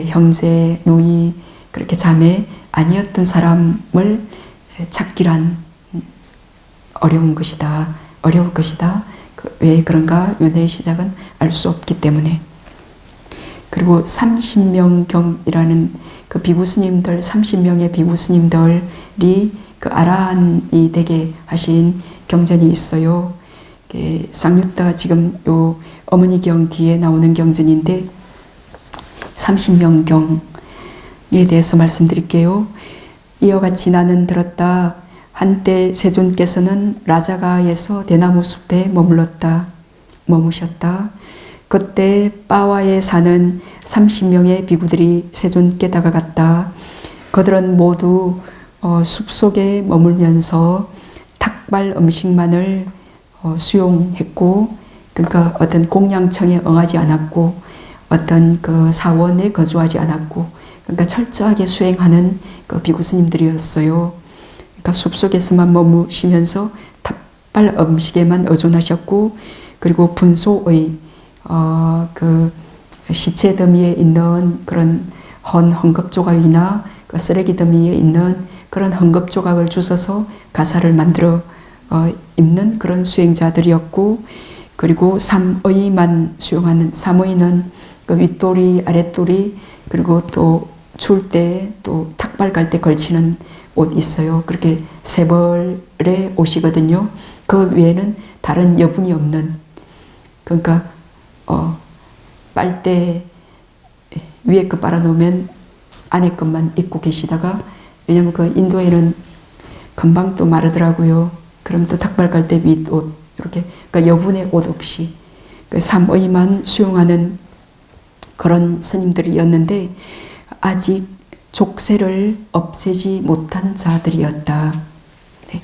형제, 누이, 그렇게 자매 아니었던 사람을 찾기란 어려운 것이다. 어려울 것이다. 왜 그런가? 윤회의 시작은 알 수 없기 때문에. 그리고 30명경이라는 그 비구스님들, 30명의 비구스님들이 그 아라한이 되게 하신 경전이 있어요. 쌍유타 지금 요 어머니경 뒤에 나오는 경전인데 30명경에 대해서 말씀드릴게요. 이와 같이 나는 들었다. 한때 세존께서는 라자가에서 대나무 숲에 머무셨다. 그때 빠와에 사는 30명의 비구들이 세존께 다가갔다. 그들은 모두 숲속에 머물면서 탁발 음식만을 수용했고, 그러니까 어떤 공양청에 응하지 않았고, 어떤 그 사원에 거주하지 않았고, 그러니까 철저하게 수행하는 그 비구 스님들이었어요. 그러니까 숲속에서만 머무시면서 탁발 음식에만 의존하셨고, 그리고 분소의 그 시체 더미에 있는 그런 헝겊 조각이나 그 쓰레기 더미에 있는 그런 헝겊 조각을 주워서 가사를 만들어 입는 그런 수행자들이었고, 그리고 삼의만 수용하는, 삼의는 그 윗도리, 아랫도리, 그리고 또 추울 때 또 탁발 갈 때 걸치는 옷 있어요. 그렇게 세 벌의 옷이거든요. 그 외에는 다른 여분이 없는, 그러니까 빨대 위에 거 빨아놓으면 안에 것만 입고 계시다가, 왜냐면 그 인도에는 금방 또 마르더라고요. 그럼 또 탁발 갈 때 윗옷, 이렇게, 그러니까 여분의 옷 없이 그 삼의만 수용하는 그런 스님들이었는데, 아직 족쇄를 없애지 못한 자들이었다. 네.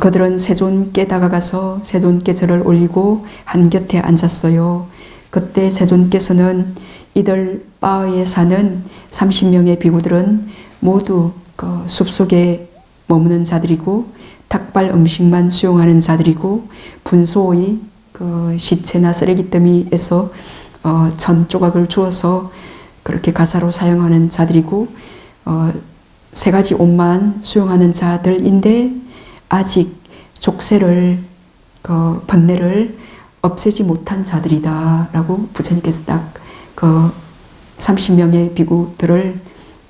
그들은 세존께 다가가서 세존께 절을 올리고 한 곁에 앉았어요. 그때 세존께서는 이들 바에 사는 30명의 비구들은 모두 그 숲속에 머무는 자들이고, 탁발 음식만 수용하는 자들이고, 분소의 그 시체나 쓰레기 더미에서 천 조각을 주어서 그렇게 가사로 사용하는 자들이고, 세 가지 옷만 수용하는 자들인데, 아직 족쇄를, 그 번뇌를 없애지 못한 자들이다라고 부처님께서 딱 그 30명의 비구들을,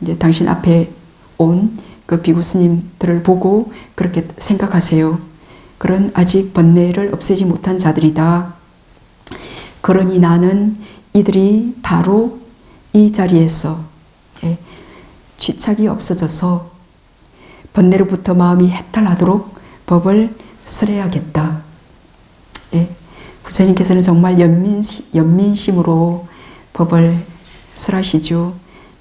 이제 당신 앞에 온 그 비구 스님들을 보고 그렇게 생각하세요. 그런 아직 번뇌를 없애지 못한 자들이다. 그러니 나는 이들이 바로 이 자리에서 취착이 없어져서 번뇌로부터 마음이 해탈하도록 법을 설해야겠다. 부처님께서는 정말 연민심으로 법을 설하시죠.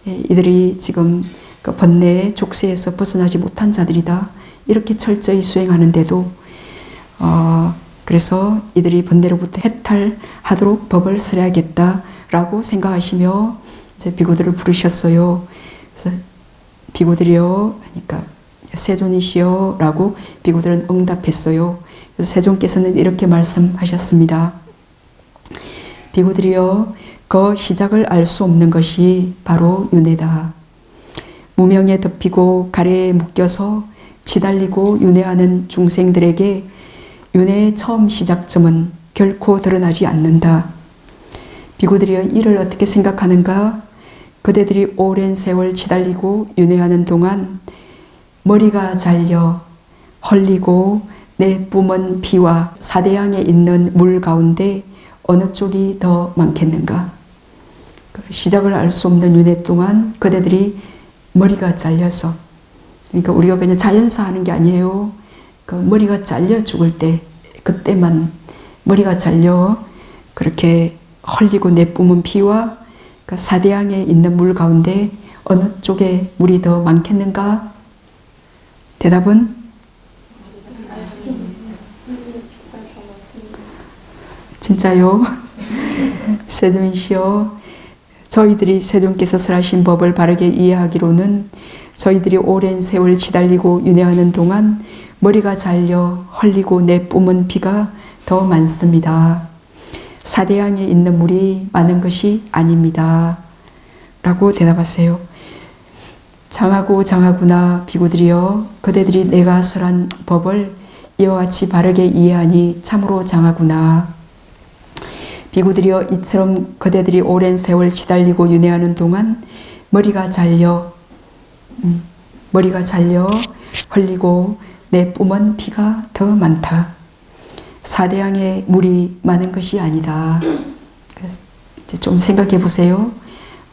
이들이 지금 그 번뇌의 족쇄에서 벗어나지 못한 자들이다. 이렇게 철저히 수행하는데도 그래서 이들이 번뇌로부터 해탈하도록 법을 설해야겠다라고 생각하시며 이제 비구들을 부르셨어요. 그래서 비구들이요, 그러니까 세존이시여 라고 비구들은 응답했어요. 그래서 세존께서는 이렇게 말씀하셨습니다. 비구들이여, 그 시작을 알 수 없는 것이 바로 윤회다. 무명에 덮이고 가래에 묶여서 치달리고 윤회하는 중생들에게 윤회의 처음 시작점은 결코 드러나지 않는다. 비구들이여, 이를 어떻게 생각하는가? 그대들이 오랜 세월 치달리고 윤회하는 동안 머리가 잘려 헐리고 내뿜은 피와 사대양에 있는 물 가운데 어느 쪽이 더 많겠는가? 시작을 알 수 없는 윤회 동안 그대들이 머리가 잘려서, 그러니까 우리가 그냥 자연사 하는 게 아니에요. 그 머리가 잘려 죽을 때, 그때만 머리가 잘려 그렇게 헐리고 내뿜은 피와 그 사대양에 있는 물 가운데 어느 쪽에 물이 더 많겠는가? 대답은? 진짜요? 세존이시여, 저희들이 세존께서 설하신 법을 바르게 이해하기로는 저희들이 오랜 세월 치달리고 윤회하는 동안 머리가 잘려 헐리고 내뿜은 피가 더 많습니다. 사대양에 있는 물이 많은 것이 아닙니다. 라고 대답하세요. 장하고 장하구나 비구들이여, 그대들이 내가 설한 법을 이와 같이 바르게 이해하니 참으로 장하구나. 비구들이여, 이처럼 그대들이 오랜 세월 시달리고 윤회하는 동안 머리가 잘려 흘리고 내뿜은 피가 더 많다. 사대양에 물이 많은 것이 아니다. 그래서 이제 좀 생각해 보세요.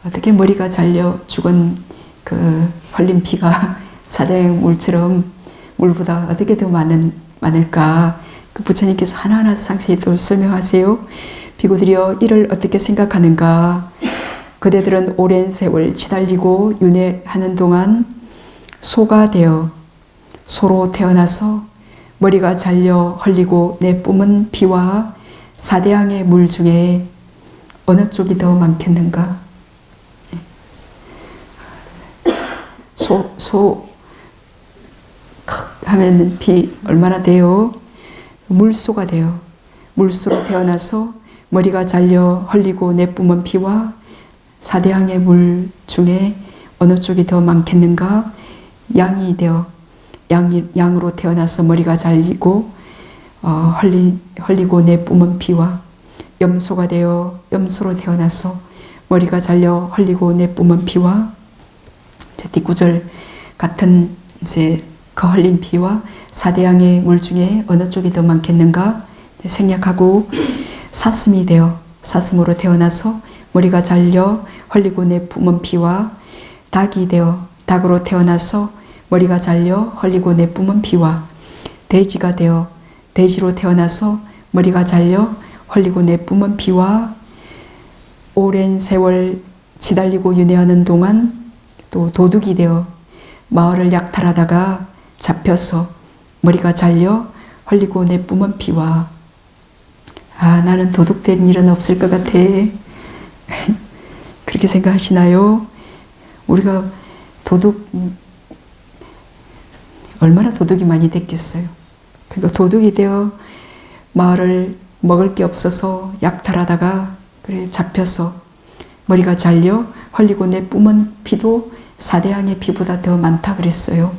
어떻게 머리가 잘려 죽은 그 흘린 피가 사대양 물처럼 물보다 어떻게 더 많을까? 그 부처님께서 하나하나 상세히 또 설명하세요. 비구들이여, 이를 어떻게 생각하는가? 그대들은 오랜 세월 시달리고 윤회하는 동안 소가 되어 소로 태어나서 머리가 잘려 흘리고 내뿜은 피와 사대양의 물 중에 어느 쪽이 더 많겠는가? 소 하면 피 얼마나 돼요? 물소가 돼요. 물소로 태어나서 머리가 잘려 흘리고 내뿜은 피와 사대양의 물 중에 어느 쪽이 더 많겠는가? 양이 되어 양으로 태어나서 머리가 잘리고 흘리고 내뿜은 피와 염소가 되어 염소로 태어나서 머리가 잘려 흘리고 내뿜은 피와 뒷구절 같은 이제 그 흘린 피와 사대양의 물 중에 어느 쪽이 더 많겠는가 생략하고, 사슴이 되어 사슴으로 태어나서 머리가 잘려 흘리고 내뿜은 피와 닭이 되어 닭으로 태어나서 머리가 잘려 흘리고 내뿜은 피와 돼지가 되어 돼지로 태어나서 머리가 잘려 흘리고 내뿜은 피와 오랜 세월 시달리고 윤회하는 동안 또 도둑이 되어 마을을 약탈하다가 잡혀서 머리가 잘려 흘리고 내뿜은 피와, 나는 도둑된 일은 없을 것 같아. 그렇게 생각하시나요? 우리가 얼마나 도둑이 많이 됐겠어요. 그러니까 도둑이 되어 마을을 먹을 게 없어서 약탈하다가 그래 잡혀서 머리가 잘려 흘리고 내뿜은 피도 사대양의 피보다 더 많다 그랬어요.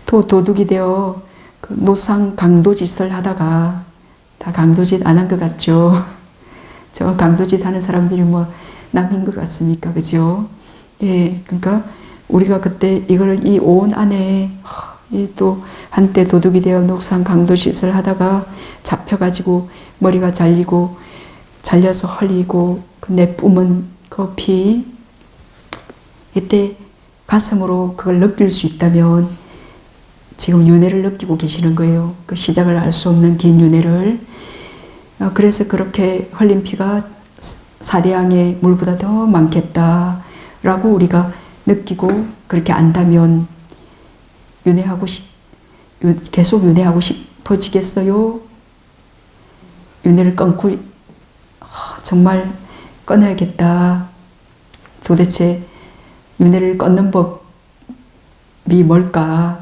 또 도둑이 되어 그 노상 강도짓을 하다가, 다 강도짓 안 한 것 같죠? 저 강도짓 하는 사람들이 뭐 남인 것 같습니까? 그죠? 예, 그러니까 우리가 그때 이걸 이 온 안에 또 한때 도둑이 되어 노상 강도짓을 하다가 잡혀가지고 머리가 잘려서 흘리고 그 내뿜은 그 피, 이때 가슴으로 그걸 느낄 수 있다면 지금 윤회를 느끼고 계시는 거예요. 그 시작을 알 수 없는 긴 윤회를. 그래서 그렇게 흘린 피가 사대양의 물보다 더 많겠다라고 우리가 느끼고 그렇게 안다면 계속 윤회하고 싶어지겠어요? 윤회를 끊고 정말 끊어야겠다. 도대체 윤회를 끊는 법이 뭘까?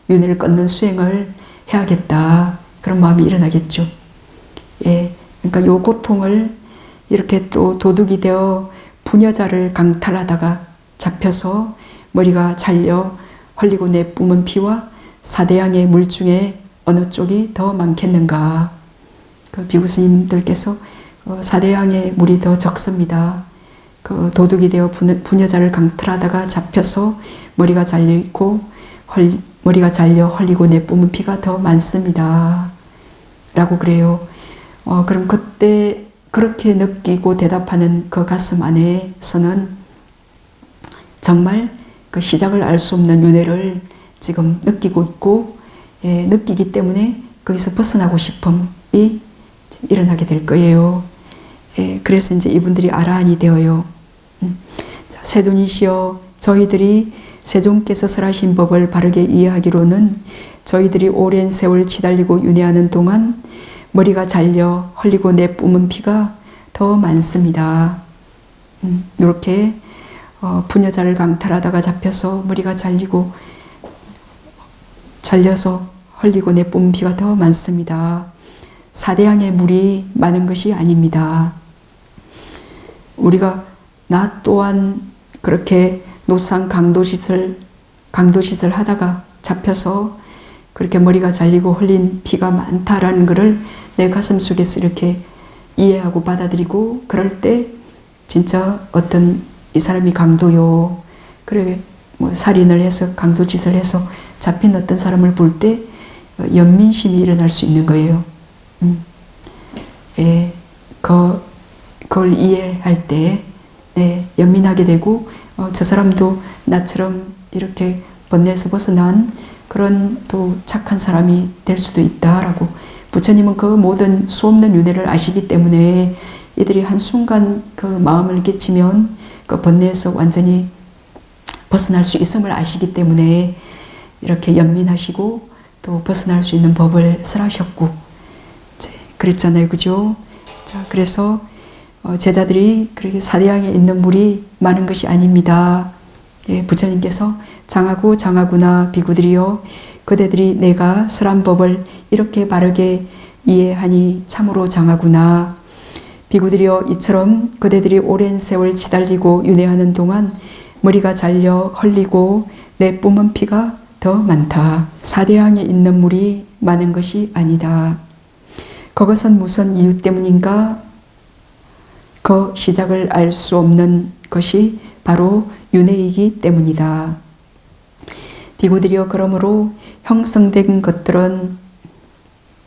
윤회를 끊는 수행을 해야겠다. 그런 마음이 일어나겠죠. 예, 그러니까 요 고통을 이렇게 또 도둑이 되어 부녀자를 강탈하다가 잡혀서 머리가 잘려 흘리고 내뿜은 피와 사대양의 물 중에 어느 쪽이 더 많겠는가? 그 비구 스님들께서 사대양의 물이 더 적습니다. 그 도둑이 되어 부녀자를 강탈하다가 잡혀서 머리가 잘려 흘리고 내뿜은 피가 더 많습니다. 라고 그래요. 그럼 그때 그렇게 느끼고 대답하는 그 가슴 안에서는 정말 그 시작을 알 수 없는 윤회를 지금 느끼고 있고, 느끼기 때문에 거기서 벗어나고 싶음이 지금 일어나게 될 거예요. 그래서 이제 이분들이 아라한이 되어요. 세존이시여, 저희들이 세존께서 설하신 법을 바르게 이해하기로는 저희들이 오랜 세월 시달리고 윤회하는 동안 머리가 잘려 흘리고 내뿜은 피가 더 많습니다. 이렇게 부녀자를 강탈하다가 잡혀서 머리가 잘려서 흘리고 내뿜은 피가 더 많습니다. 사대양의 물이 많은 것이 아닙니다. 우리가 나 또한 그렇게 노상 강도짓을 하다가 잡혀서 그렇게 머리가 잘리고 흘린 피가 많다라는 것을 내 가슴 속에서 이렇게 이해하고 받아들이고, 그럴 때 진짜 어떤 이 사람이 강도요, 그래 뭐 살인을 해서 강도짓을 해서 잡힌 어떤 사람을 볼 때 연민심이 일어날 수 있는 거예요. 예, 그걸 이해할 때 연민하게 되고, 저 사람도 나처럼 이렇게 번뇌에서 벗어난 그런 또 착한 사람이 될 수도 있다라고, 부처님은 그 모든 수없는 윤회를 아시기 때문에 이들이 한순간 그 마음을 깨치면 그 번뇌에서 완전히 벗어날 수 있음을 아시기 때문에 이렇게 연민하시고 또 벗어날 수 있는 법을 설하셨고 그랬잖아요. 그죠? 자, 그래서 제자들이 그렇게 사대양에 있는 물이 많은 것이 아닙니다. 예, 부처님께서 장하고 장하구나 비구들이여, 그대들이 내가 설한 법을 이렇게 바르게 이해하니 참으로 장하구나. 비구들이여, 이처럼 그대들이 오랜 세월 지달리고 윤회하는 동안 머리가 잘려 헐리고 내뿜은 피가 더 많다. 사대양에 있는 물이 많은 것이 아니다. 그것은 무슨 이유 때문인가? 그 시작을 알 수 없는 것이 바로 윤회이기 때문이다. 비구들이여, 그러므로 형성된 것들은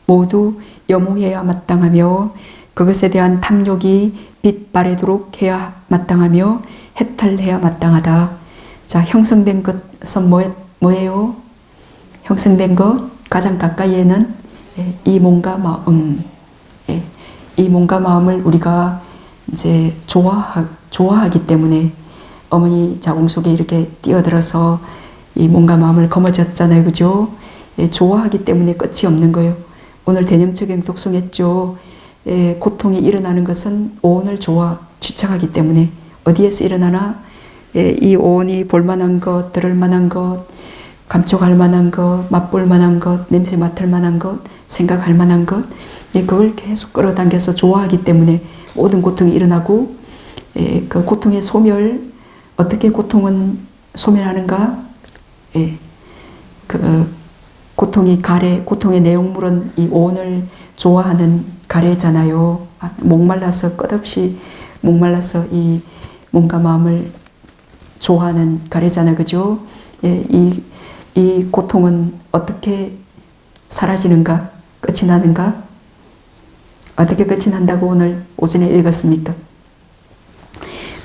모두 염호해야 마땅하며 그것에 대한 탐욕이 빛바래도록 해야 마땅하며 해탈해야 마땅하다. 자, 형성된 것은 뭐예요? 형성된 것 가장 가까이에는 이 몸과 마음, 이 몸과 마음을 우리가 이제 좋아하기 때문에 어머니 자궁 속에 이렇게 뛰어들어서 이 몸과 마음을 거머쥐었잖아요. 그죠? 좋아하기 때문에 끝이 없는 거예요. 오늘 대념적인 독송했죠. 고통이 일어나는 것은 오온을 집착하기 때문에. 어디에서 일어나나? 이 오온이 볼만한 것, 들을 만한 것, 감촉할 만한 것, 맛볼 만한 것, 냄새 맡을 만한 것, 생각할 만한 것, 그걸 계속 끌어당겨서 좋아하기 때문에 모든 고통이 일어나고, 그 고통의 소멸, 어떻게 고통은 소멸하는가? 그 고통이 가래, 고통의 내용물은 이 오온을 좋아하는 가래잖아요. 목말라서 끝없이 목말라서 이 몸과 마음을 좋아하는 가래잖아요. 그죠? 이 고통은 어떻게 사라지는가? 끝이 나는가? 어떻게 끝이 난다고 오늘 오전에 읽었습니까?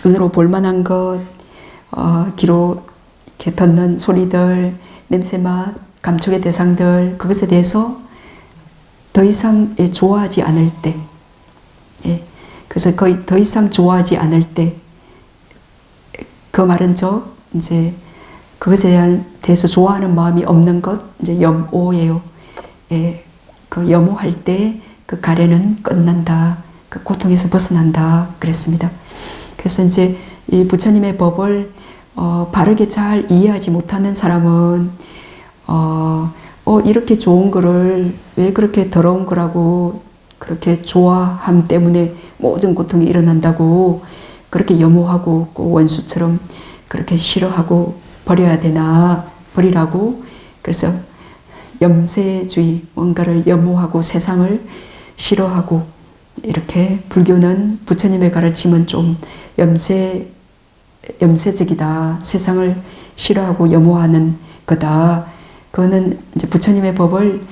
눈으로 볼만한 것, 귀로 이렇게 듣는 소리들, 냄새맛, 감촉의 대상들, 그것에 대해서 더 이상 좋아하지 않을 때, 그래서 거의 더 이상 좋아하지 않을 때, 그 말은 이제 그것에 대해서 좋아하는 마음이 없는 것, 이제 염오예요. 그 염오할 때 그 가래는 끝난다. 그 고통에서 벗어난다. 그랬습니다. 그래서 이제 이 부처님의 법을 바르게 잘 이해하지 못하는 사람은 이렇게 좋은 거를 왜 그렇게 더러운 거라고 그렇게 좋아함 때문에 모든 고통이 일어난다고 그렇게 염오하고 원수처럼 그렇게 싫어하고 버려야 되나, 버리라고. 그래서 염세주의, 뭔가를 염오하고 세상을 싫어하고, 이렇게 불교는 부처님의 가르침은 좀 염세적이다. 세상을 싫어하고 염오하는 거다. 그거는 이제 부처님의 법을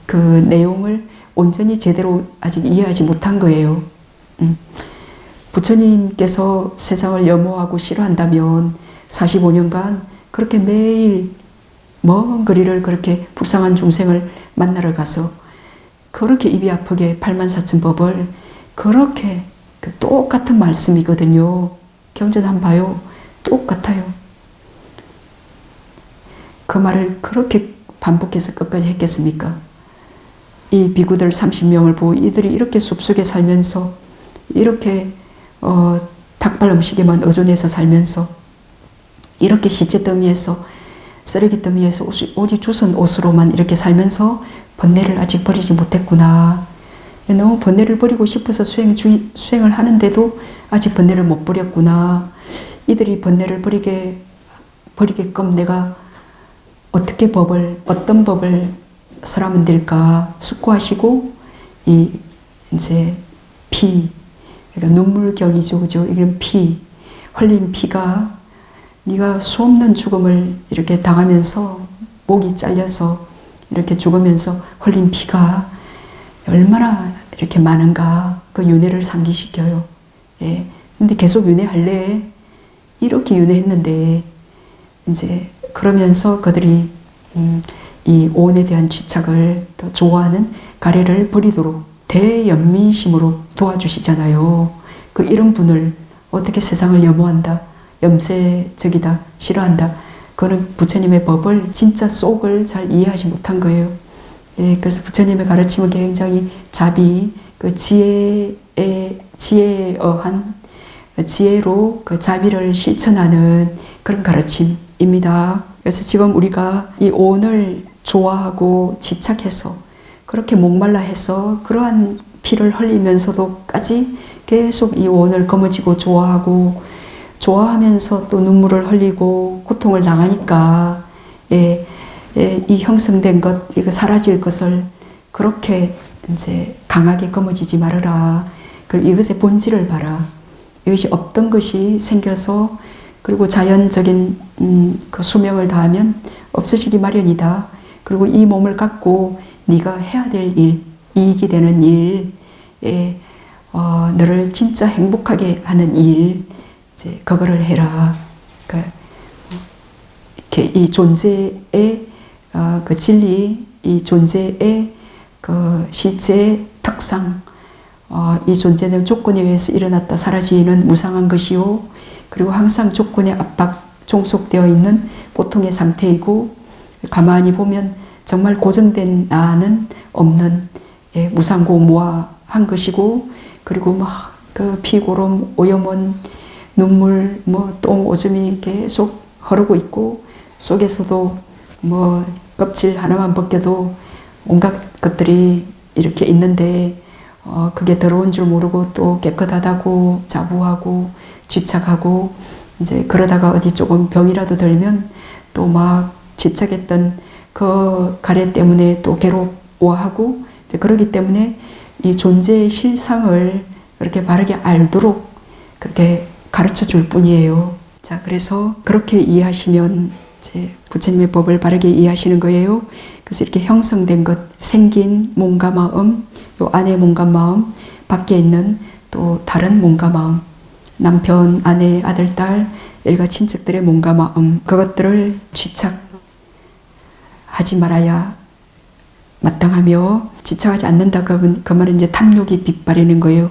그 내용을 온전히 제대로 아직 이해하지 못한 거예요. 부처님께서 세상을 염오하고 싫어한다면 45년간 그렇게 매일 먼 거리를 그렇게 불쌍한 중생을 만나러 가서 그렇게 입이 아프게 84,000법을 그렇게 똑같은 말씀이거든요. 경전 한번 봐요. 똑같아요. 그 말을 그렇게 반복해서 끝까지 했겠습니까? 이 비구들 30명을 보고 이들이 이렇게 숲속에 살면서 이렇게 닭발 음식에만 의존해서 살면서 이렇게 시체 더미에서 쓰레기 더미에서 오직 주선 옷으로만 이렇게 살면서 번뇌를 아직 버리지 못했구나. 너무 번뇌를 버리고 싶어서 수행을 하는데도 아직 번뇌를 못 버렸구나. 이들이 번뇌를 버리게끔 내가 어떤 법을 설하면 될까 숙고하시고, 이제 그러니까 눈물경이죠, 그죠? 이런 흘린 피가, 네가 수없는 죽음을 이렇게 당하면서 목이 잘려서 이렇게 죽으면서 흘린 피가 얼마나 이렇게 많은가, 그 윤회를 상기시켜요. 예. 근데 계속 윤회할래? 이렇게 윤회했는데, 이제 그러면서 그들이 이 오온에 대한 집착을 더 좋아하는 가래를 버리도록 대연민심으로 도와주시잖아요. 이런 분을 어떻게 세상을 염호한다, 염세적이다, 싫어한다. 그거는 부처님의 법을 진짜 속을 잘 이해하지 못한 거예요. 예, 그래서 부처님의 가르침은 굉장히 지혜에 의한 지혜로 그 자비를 실천하는 그런 가르침입니다. 그래서 지금 우리가 이 오온을 좋아하고 집착해서 그렇게 목말라 해서 그러한 피를 흘리면서도까지 계속 이 오온을 거머쥐고 좋아하면서 또 눈물을 흘리고 고통을 당하니까, 이 형성된 것, 이거 사라질 것을 그렇게 이제 강하게 거머쥐지 말아라. 그리고 이것의 본질을 봐라. 이것이 없던 것이 생겨서, 그리고 자연적인 그 수명을 다하면 없어지기 마련이다. 그리고 이 몸을 갖고 네가 해야 될 일, 이익이 되는 일, 너를 진짜 행복하게 하는 일, 이제 그거를 해라. 이렇게 이 존재의 그 진리, 이 존재의 그 실제 특상, 이 존재는 조건에 의해서 일어났다 사라지는 무상한 것이요, 그리고 항상 조건에 종속되어 있는 보통의 상태이고, 가만히 보면 정말 고정된 나는 없는 무상고무한 것이고, 그리고 막 그 피고름, 오염원, 눈물, 똥, 오줌이 계속 흐르고 있고, 속에서도 껍질 하나만 벗겨도 온갖 것들이 이렇게 있는데, 그게 더러운 줄 모르고 또 깨끗하다고 자부하고 집착하고, 이제 그러다가 어디 조금 병이라도 들면 또 막 집착했던 그 가래 때문에 또 괴로워하고, 이제 그러기 때문에 이 존재의 실상을 그렇게 바르게 알도록 그렇게 가르쳐 줄 뿐이에요. 자, 그래서 그렇게 이해하시면 이제 부처님의 법을 바르게 이해하시는 거예요. 그래서 이렇게 형성된 것, 생긴 몸과 마음, 요 안의 몸과 마음, 밖에 있는 또 다른 몸과 마음, 남편, 아내, 아들, 딸, 일가 친척들의 몸과 마음, 그것들을 집착하지 말아야 마땅하며, 집착하지 않는다 그러면 그 말은 이제 탐욕이 빛바래는 거예요.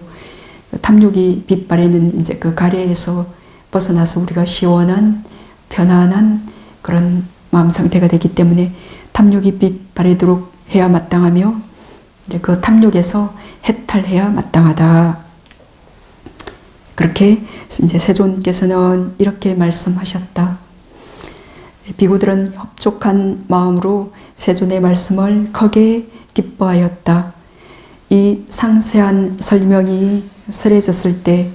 탐욕이 빛바래면 이제 그 가래에서 벗어나서 우리가 시원한, 편안한 그런 마음 상태가 되기 때문에 탐욕이 빛바래도록 해야 마땅하며, 이제 그 탐욕에서 해탈해야 마땅하다. 그렇게 이제 세존께서는 이렇게 말씀하셨다. 비구들은 협족한 마음으로 세존의 말씀을 크게 기뻐하였다. 이 상세한 설명이 설해졌을 때,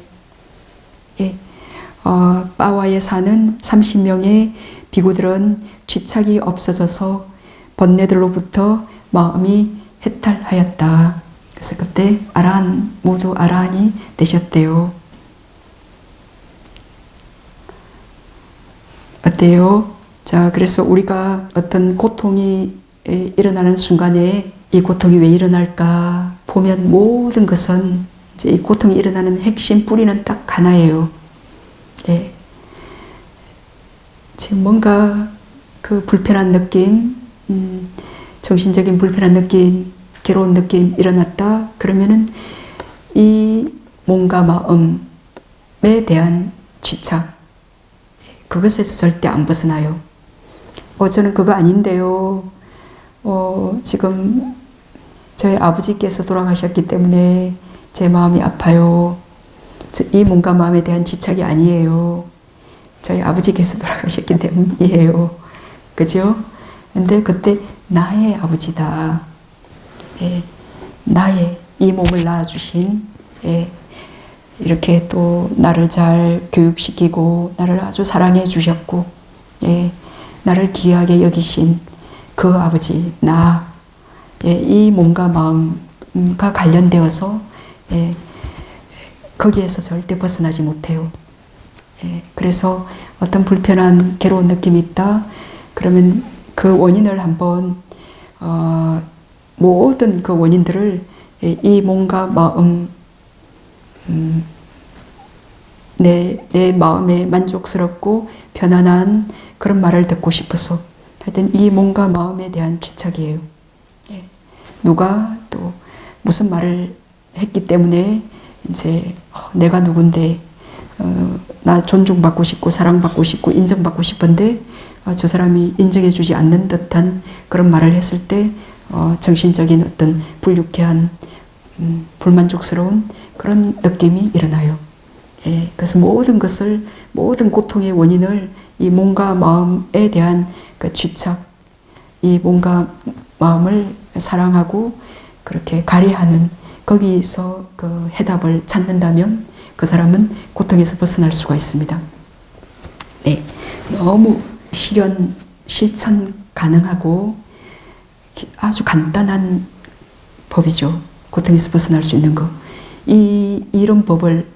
빠와에 사는 30명의 비구들은 집착이 없어져서 번뇌들로부터 마음이 해탈하였다. 그래서 그때 모두 아라한이 되셨대요. 어때요? 자, 그래서 우리가 어떤 고통이 일어나는 순간에 이 고통이 왜 일어날까 보면 모든 것은 이제 이 고통이 일어나는 핵심 뿌리는 딱 하나예요. 지금 뭔가 그 불편한 느낌, 정신적인 불편한 느낌, 괴로운 느낌 일어났다 그러면은 이 몸과 마음에 대한 집착, 그것에서 절대 안 벗어나요. 저는 그거 아닌데요. 지금 저희 아버지께서 돌아가셨기 때문에 제 마음이 아파요. 이 몸과 마음에 대한 집착이 아니에요. 저희 아버지께서 돌아가셨기 때문이에요. 그죠? 근데 그때 나의 아버지다. 나의 이 몸을 낳아주신, 예, 이렇게 또 나를 잘 교육시키고 나를 아주 사랑해 주셨고, 예, 나를 귀하게 여기신 그 아버지, 예, 이 몸과 마음과 관련되어서, 예, 거기에서 절대 벗어나지 못해요. 예, 그래서 어떤 불편한 괴로운 느낌이 있다 그러면 그 원인을 한번 모든 그 원인들을, 예, 이 몸과 마음, 내 마음에 만족스럽고 편안한 그런 말을 듣고 싶어서, 하여튼 이 몸과 마음에 대한 집착이에요. 예. 누가 또 무슨 말을 했기 때문에 이제 내가 누군데, 나 존중받고 싶고 사랑받고 싶고 인정받고 싶은데 저 사람이 인정해주지 않는 듯한 그런 말을 했을 때 정신적인 어떤 불유쾌한, 불만족스러운 그런 느낌이 일어나요. 예, 그래서 모든 고통의 원인을 이 몸과 마음에 대한 그 집착, 이 몸과 마음을 사랑하고 그렇게 가리하는, 거기서 그 해답을 찾는다면 그 사람은 고통에서 벗어날 수가 있습니다. 네, 너무 실천 가능하고 아주 간단한 법이죠. 고통에서 벗어날 수 있는 거. 이런 법을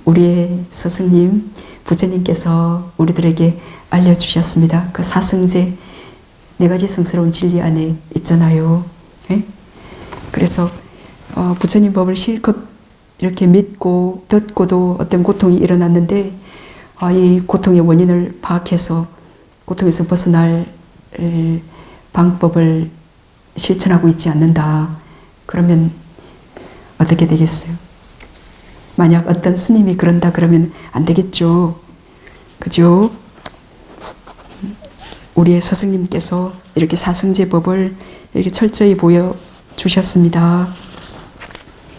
우리의 스승님, 부처님께서 우리들에게 알려주셨습니다. 그 사승제, 4가지 성스러운 진리 안에 있잖아요. 예? 그래서 부처님 법을 실컷 이렇게 믿고 듣고도 어떤 고통이 일어났는데, 이 고통의 원인을 파악해서 고통에서 벗어날 방법을 실천하고 있지 않는다. 그러면 어떻게 되겠어요? 만약 어떤 스님이 그런다 그러면 안 되겠죠. 그죠? 우리의 스승님께서 이렇게 사승제법을 이렇게 철저히 보여주셨습니다.